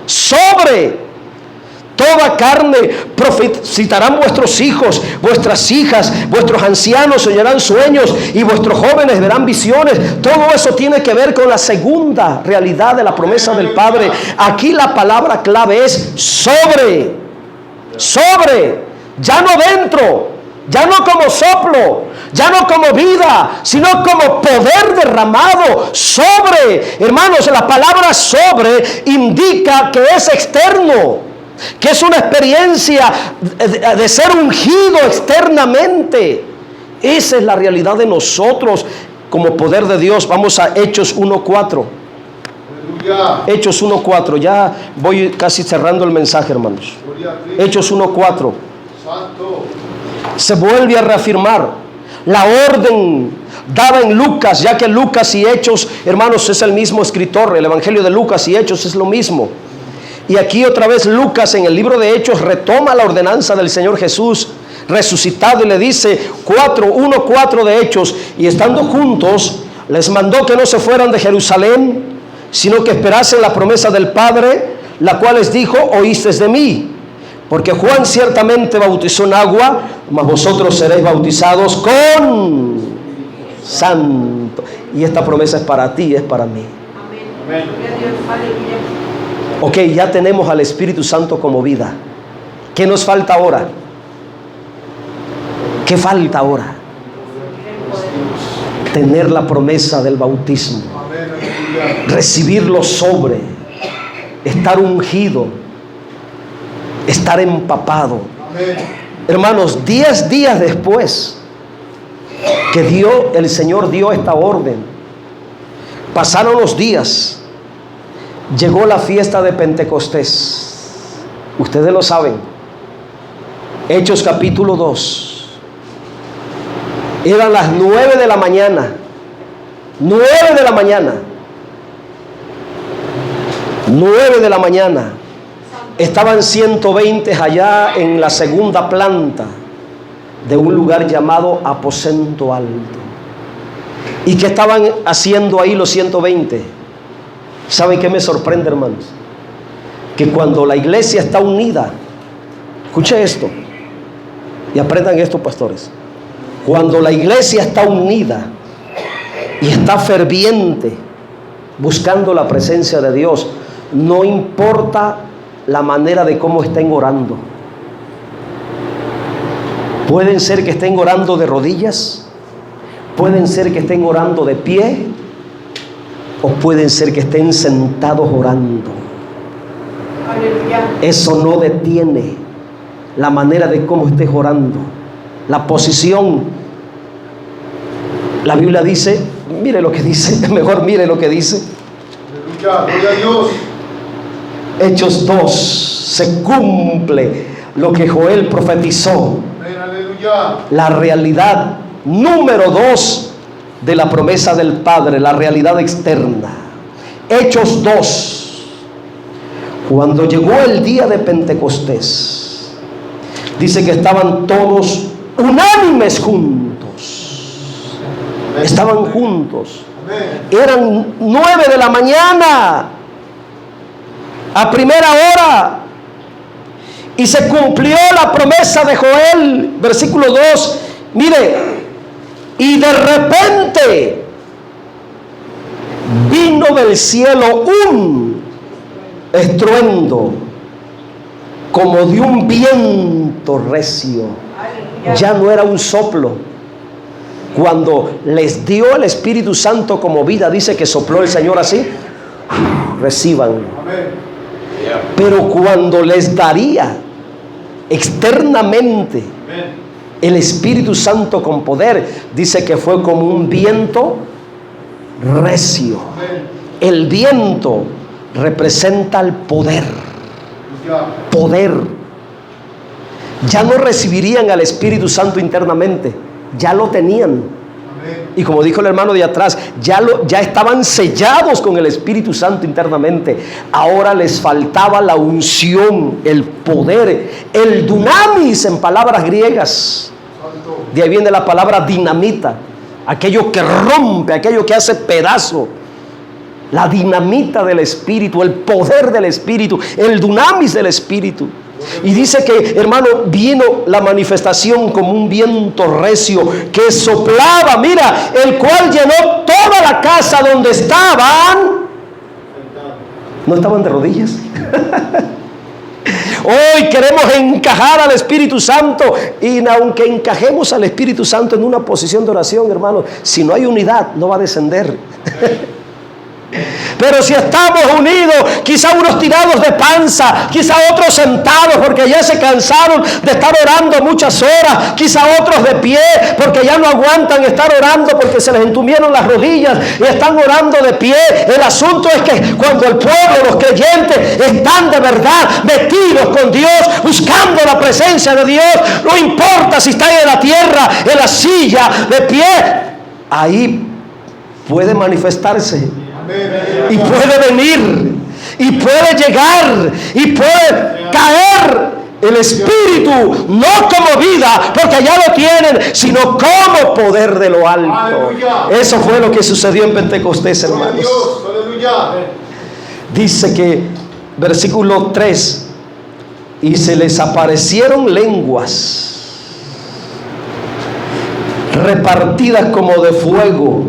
Sobre toda carne citarán vuestros hijos, vuestras hijas, vuestros ancianos soñarán sueños y vuestros jóvenes verán visiones. Todo eso tiene que ver con la segunda realidad de la promesa del Padre. Aquí la palabra clave es sobre, ya no dentro, ya no como soplo, ya no como vida, sino como poder derramado sobre. Hermanos, la palabra sobre indica que es externo, que es una experiencia de ser ungido externamente. Esa es la realidad de nosotros como poder de Dios. Vamos a Hechos 1:4. Hechos 1:4. Ya voy casi cerrando el mensaje, hermanos. Hechos 1:4. Se vuelve a reafirmar la orden dada en Lucas, ya que Lucas y Hechos, hermanos, es el mismo escritor. El Evangelio de Lucas y Hechos es lo mismo. Y aquí otra vez Lucas en el libro de Hechos retoma la ordenanza del Señor Jesús resucitado y le dice 1:4 de Hechos: y estando juntos les mandó que no se fueran de Jerusalén, sino que esperasen la promesa del Padre, la cual les dijo: oísteis de mí. Porque Juan ciertamente bautizó en agua, mas vosotros seréis bautizados con santo. Y esta promesa es para ti, es para mí. Amén. Ok, ya tenemos al Espíritu Santo como vida. ¿Qué nos falta ahora? ¿Qué falta ahora? Tener la promesa del bautismo. Recibirlo sobre. Estar ungido. Estar empapado. Hermanos, 10 días después que el Señor dio esta orden, pasaron los días, llegó la fiesta de Pentecostés. Ustedes lo saben. Hechos capítulo 2. Eran las 9 de la mañana. 9 de la mañana. 9 de la mañana. Estaban 120 allá en la segunda planta de un lugar llamado Aposento Alto. ¿Y qué estaban haciendo ahí los 120? ¿Saben qué me sorprende, hermanos? Que cuando la iglesia está unida, escuche esto y aprendan esto, pastores. Cuando la iglesia está unida y está ferviente buscando la presencia de Dios, no importa la manera de cómo estén orando. Pueden ser que estén orando de rodillas, pueden ser que estén orando de pie, o pueden ser que estén sentados orando. Aleluya. Eso no detiene la manera de cómo estés orando, la posición. La Biblia dice, mire lo que dice, mejor mire lo que dice. Aleluya, gloria a Dios. Hechos 2, se cumple lo que Joel profetizó. Amén, aleluya. La realidad número 2 de la promesa del Padre, la realidad externa. Hechos 2. Cuando llegó el día de Pentecostés, dice que estaban todos unánimes juntos. Estaban juntos. Eran 9 de la mañana. A primera hora, y se cumplió la promesa de Joel, versículo 2. Mire, y de repente vino del cielo un estruendo como de un viento recio. Ya no era un soplo. Cuando les dio el Espíritu Santo como vida, dice que sopló el Señor así: reciban. Amén. Pero cuando les daría externamente el Espíritu Santo con poder, dice que fue como un viento recio. El viento representa el poder. Poder. Ya no recibirían al Espíritu Santo internamente, ya lo tenían. Y como dijo el hermano de atrás, ya estaban sellados con el Espíritu Santo internamente. Ahora les faltaba la unción, el poder, el dunamis en palabras griegas. De ahí viene la palabra dinamita, aquello que rompe, aquello que hace pedazo. La dinamita del Espíritu, el poder del Espíritu, el dunamis del Espíritu. Y dice que, hermano, vino la manifestación como un viento recio que soplaba, mira, el cual llenó toda la casa donde estaban. ¿No estaban de rodillas? Hoy queremos encajar al Espíritu Santo, y aunque encajemos al Espíritu Santo en una posición de oración, hermano, si no hay unidad, no va a descender. Pero si estamos unidos, quizá unos tirados de panza, quizá otros sentados porque ya se cansaron de estar orando muchas horas, quizá otros de pie porque ya no aguantan estar orando porque se les entumieron las rodillas y están orando de pie. El asunto es que cuando el pueblo, los creyentes, están de verdad metidos con Dios, buscando la presencia de Dios, no importa si están en la tierra, en la silla, de pie, ahí puede manifestarse. Y puede venir, y puede llegar, y puede caer el Espíritu, no como vida, porque ya lo tienen, sino como poder de lo alto. Aleluya. Eso fue lo que sucedió en Pentecostés, Gloria a hermanos. Dios, aleluya. Dice que, versículo 3, y se les aparecieron lenguas repartidas como de fuego,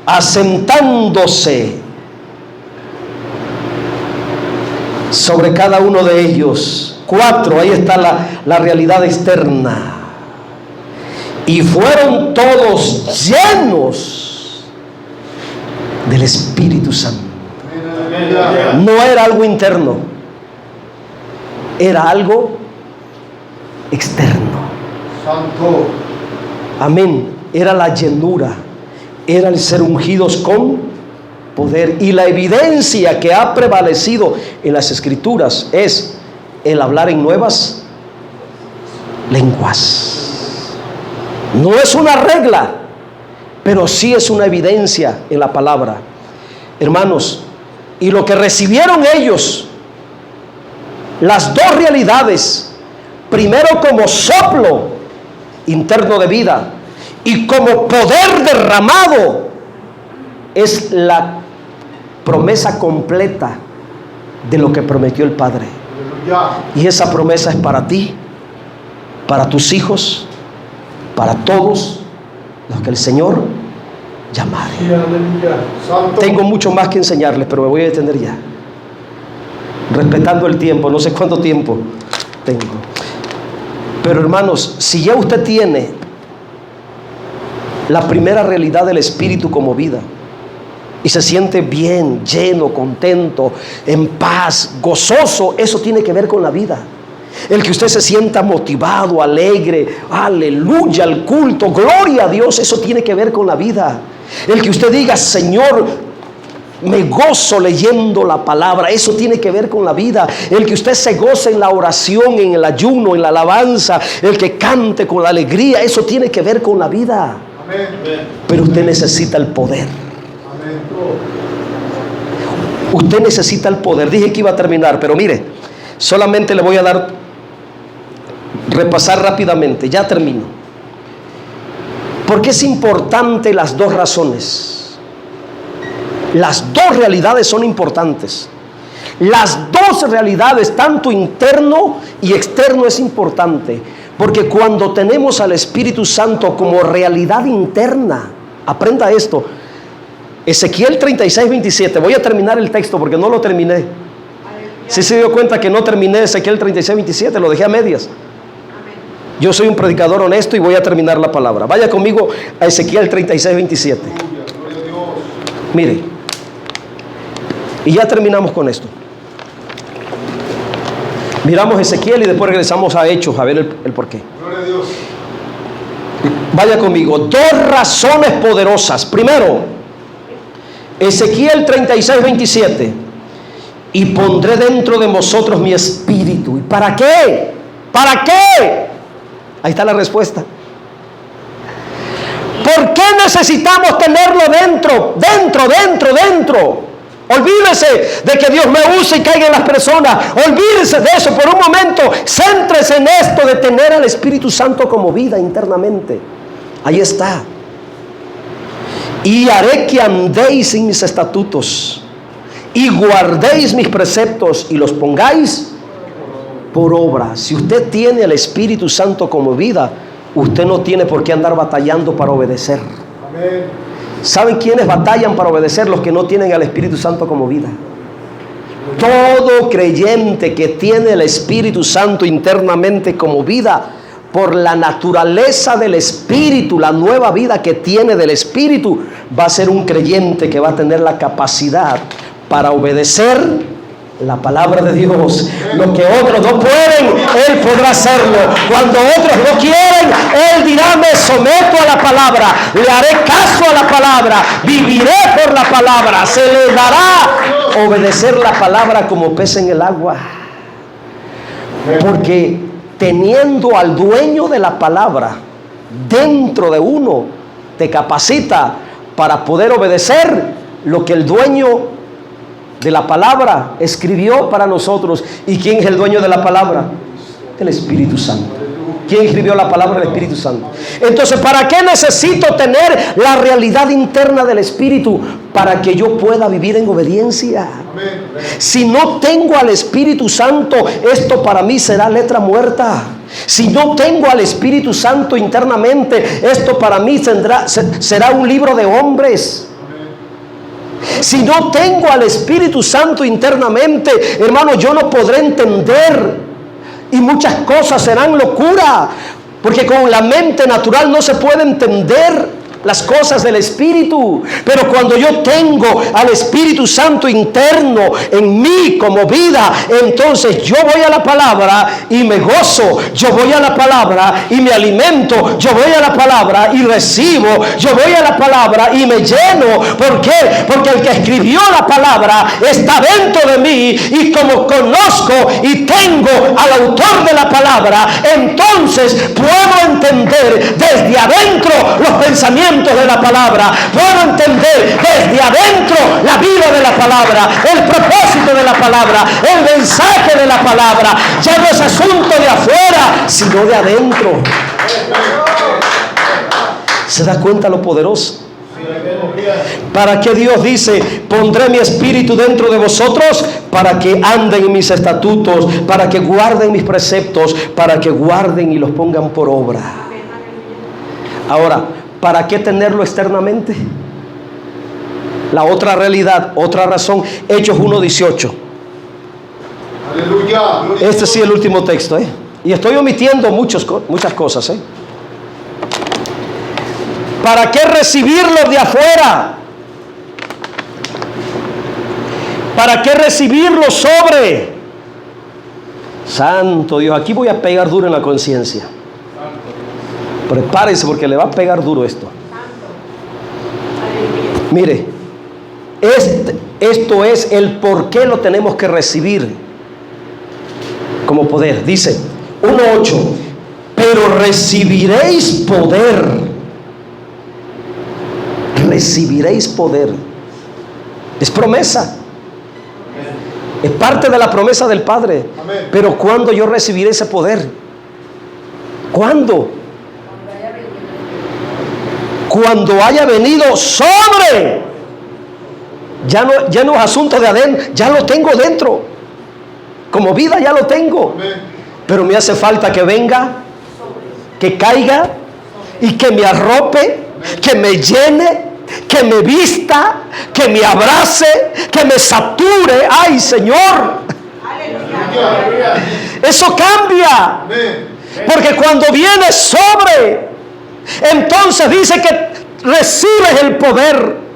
asentándose sobre cada uno de ellos. 4, ahí está la realidad externa. Y fueron todos llenos del Espíritu Santo. Aleluya. No era algo interno, era algo externo. Santo. Amén. Era la llenura, era el ser ungidos con poder. Y la evidencia que ha prevalecido en las Escrituras es el hablar en nuevas lenguas. No es una regla, pero sí es una evidencia en la palabra. Hermanos, y lo que recibieron ellos, las dos realidades, primero como soplo interno de vida y como poder derramado, es la promesa completa de lo que prometió el Padre. Aleluya. Y esa promesa es para ti, para tus hijos, para todos los que el Señor llamare. Aleluya. Santo. Tengo mucho más que enseñarles, pero me voy a detener ya, respetando el tiempo. No sé cuánto tiempo tengo, pero hermanos, si ya usted tiene la primera realidad del Espíritu como vida y se siente bien, lleno, contento, en paz, gozoso, eso tiene que ver con la vida. El que usted se sienta motivado, alegre, aleluya, al culto, gloria a Dios, eso tiene que ver con la vida. El que usted diga, Señor, me gozo leyendo la palabra, eso tiene que ver con la vida. El que usted se goce en la oración, en el ayuno, en la alabanza, el que cante con la alegría, eso tiene que ver con la vida. Amén. Pero usted necesita el poder. Amén. Usted necesita el poder. Dije que iba a terminar, pero mire, solamente le voy a repasar rápidamente, ya termino. Porque es importante las dos razones. Las dos realidades son importantes. Las dos realidades, tanto interno y externo, es importante. Porque cuando tenemos al Espíritu Santo como realidad interna, aprenda esto. Ezequiel 36:27, voy a terminar el texto porque no lo terminé. Si se dio cuenta que no terminé Ezequiel 36:27, lo dejé a medias. Yo soy un predicador honesto y voy a terminar la palabra. Vaya conmigo a Ezequiel 36:27. Gloria a Dios. Mire, y ya terminamos con esto. Miramos Ezequiel y después regresamos a Hechos a ver el porqué. Gloria a Dios. Vaya conmigo, dos razones poderosas. Primero, Ezequiel 36:27. Y pondré dentro de vosotros mi espíritu. ¿Y para qué? ¿Para qué? Ahí está la respuesta. ¿Por qué necesitamos tenerlo dentro? Dentro. Olvídese de que Dios me use y caiga en las personas. Olvídese de eso por un momento. Céntrese en esto de tener al Espíritu Santo como vida internamente. Ahí está. Y haré que andéis en mis estatutos y guardéis mis preceptos y los pongáis por obra. Si usted tiene el Espíritu Santo como vida, usted no tiene por qué andar batallando para obedecer. Amén. ¿Saben quiénes batallan para obedecer? Los que no tienen al Espíritu Santo como vida. Todo creyente que tiene el Espíritu Santo internamente como vida, por la naturaleza del Espíritu, la nueva vida que tiene del Espíritu, va a ser un creyente que va a tener la capacidad para obedecer la palabra de Dios. Lo que otros no pueden, Él podrá hacerlo. Cuando otros no quieren, Él dirá: me someto a la palabra, le haré caso a la palabra, viviré por la palabra. Se le dará obedecer la palabra como pez en el agua. Porque teniendo al dueño de la palabra dentro de uno, te capacita para poder obedecer lo que el dueño de la palabra escribió para nosotros. ¿Y quién es el dueño de la palabra? El Espíritu Santo. ¿Quién escribió la palabra? El Espíritu Santo. Entonces, ¿para qué necesito tener la realidad interna del Espíritu? Para que yo pueda vivir en obediencia. Si no tengo al Espíritu Santo, esto para mí será letra muerta. Si no tengo al Espíritu Santo internamente, esto para mí será un libro de hombres. Si no tengo al Espíritu Santo internamente, hermano, yo no podré entender, y muchas cosas serán locura, porque con la mente natural no se puede entender las cosas del Espíritu. Pero cuando yo tengo al Espíritu Santo interno en mí como vida, entonces yo voy a la palabra y me gozo, yo voy a la palabra y me alimento, yo voy a la palabra y recibo, yo voy a la palabra y me lleno. ¿Por qué? Porque el que escribió la palabra está dentro de mí, y como conozco y tengo al autor de la palabra, entonces puedo entender desde adentro los pensamientos de la palabra, puedo entender desde adentro la vida de la palabra, el propósito de la palabra, el mensaje de la palabra. Ya no es asunto de afuera, sino de adentro. ¿Se da cuenta lo poderoso? ¿Para qué Dios dice: pondré mi espíritu dentro de vosotros para que anden en mis estatutos, para que guarden mis preceptos, para que guarden y los pongan por obra? Ahora, ¿para qué tenerlo externamente? La otra realidad, otra razón, Hechos 1:18. Aleluya. Este sí es el último texto, y estoy omitiendo muchas cosas, ¿Para qué recibirlo de afuera? ¿Para qué recibirlo sobre? Santo Dios, aquí voy a pegar duro en la conciencia. Prepárense, porque le va a pegar duro esto. Mire, esto es el por qué lo tenemos que recibir como poder. Dice 1:8: pero recibiréis poder. Recibiréis poder. Es promesa. Es parte de la promesa del Padre. Amén. Pero ¿cuándo yo recibiré ese poder? ¿Cuándo? Cuando haya venido sobre. Ya no es asunto de adentro, ya lo tengo dentro. Como vida ya lo tengo. Pero me hace falta que venga, que caiga y que me arrope, que me llene, que me vista, que me abrace, que me sature. ¡Ay, Señor! Eso cambia. Porque cuando viene sobre, entonces dice que recibes el poder.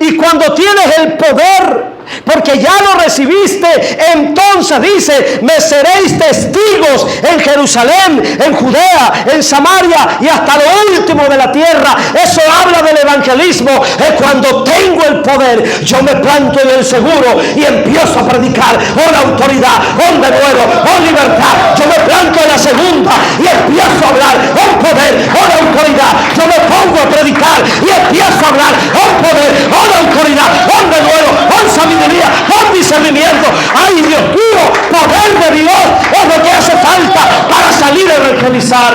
Y cuando tienes el poder, porque ya lo recibiste, entonces dice: me seréis testigos en Jerusalén, en Judea, en Samaria y hasta lo último de la tierra. Eso habla del evangelismo. Es cuando tengo el poder, yo me planto en el seguro y empiezo a predicar con autoridad, con denuedo, con libertad. Yo me planto en la segunda y empiezo a hablar con poder, con autoridad. Yo me pongo a predicar y empiezo a hablar con poder, con autoridad, con denuedo, con sabiduría, con discernimiento. ¡Ay, Dios mío! Poder de Dios es lo que hace falta para salir a evangelizar.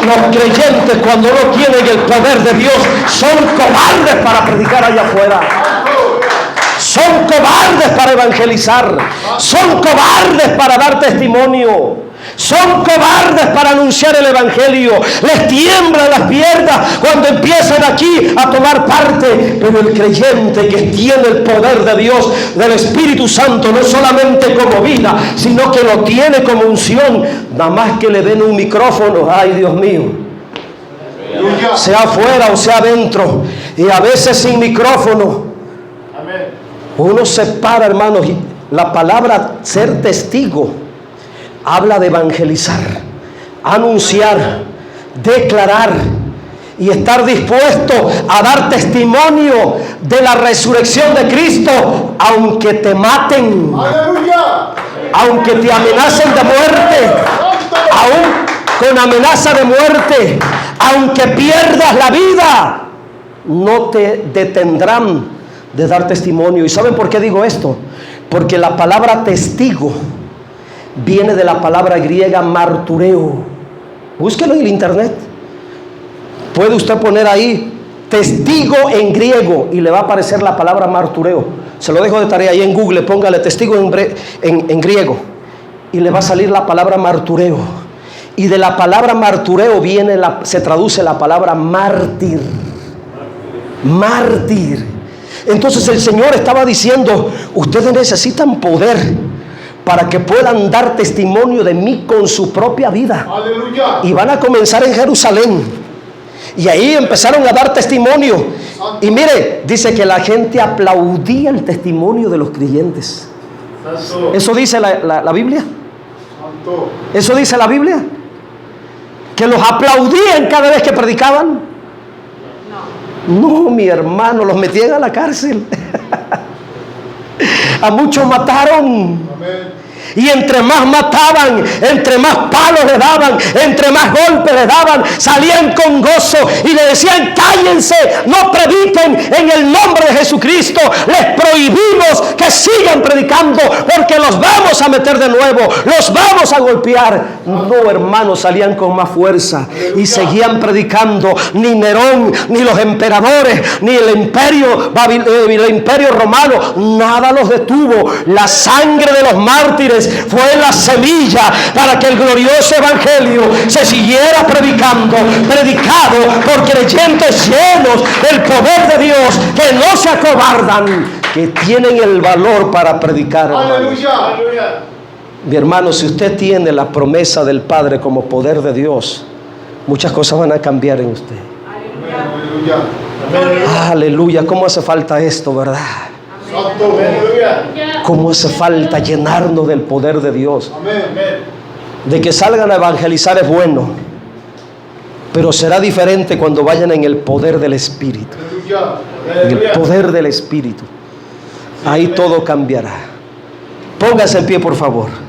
Los creyentes, cuando no tienen el poder de Dios, son cobardes para predicar allá afuera. son cobardes para evangelizar, son cobardes para dar testimonio, son cobardes para anunciar el evangelio. Les tiemblan las piernas cuando empiezan aquí a tomar parte. Pero el creyente que tiene el poder de Dios, del Espíritu Santo, no solamente como vida, sino que lo tiene como unción, nada más que le den un micrófono, ay Dios mío, Aleluya. sea afuera o sea adentro, y a veces sin micrófono, Amén. uno se para, hermanos. Y la palabra ser testigo habla de evangelizar, anunciar, declarar y estar dispuesto a dar testimonio de la resurrección de Cristo, aunque te maten, Aleluya. aunque te amenacen de muerte, aún con amenaza de muerte, aunque pierdas la vida, no te detendrán de dar testimonio. ¿Y saben por qué digo esto? Porque la palabra testigo viene de la palabra griega martureo. Búsquelo en el internet. Puede usted poner ahí testigo en griego y le va a aparecer la palabra martureo. Se lo dejo de tarea ahí en Google. Póngale testigo en griego y le va a salir la palabra martureo. Y de la palabra martureo se traduce la palabra mártir. Mártir. Entonces el Señor estaba diciendo: ustedes necesitan poder para que puedan dar testimonio de mí con su propia vida. Aleluya. Y van a comenzar en Jerusalén. Y ahí empezaron a dar testimonio. Y mire, dice que la gente aplaudía el testimonio de los creyentes. Santo. ¿Eso dice la Biblia? Santo. ¿Eso dice la Biblia? ¿Que los aplaudían cada vez que predicaban? No, mi hermano, los metían a la cárcel. A muchos mataron. Amén. Y entre más mataban, entre más palos le daban, entre más golpes le daban, salían con gozo y le decían: cállense, no prediquen en el nombre de Jesucristo. Les prohibimos que sigan predicando porque los vamos a meter de nuevo, los vamos a golpear. No, hermanos, salían con más fuerza y seguían predicando. Ni Nerón, ni los emperadores, ni el imperio romano, nada los detuvo. La sangre de los mártires fue la semilla para que el glorioso evangelio se siguiera predicado por creyentes llenos del poder de Dios, que no se acobardan, que tienen el valor para predicar. Aleluya. Aleluya. Mi hermano, si usted tiene la promesa del Padre como poder de Dios, muchas cosas van a cambiar en usted. Aleluya. Aleluya. ¿Cómo hace falta esto, verdad? Santo. Aleluya. ¿Cómo hace falta llenarnos del poder de Dios? Amén. De que salgan a evangelizar es bueno, pero será diferente cuando vayan en el poder del Espíritu. Aleluya. En el poder del Espíritu. Ahí todo cambiará. Póngase en pie, por favor.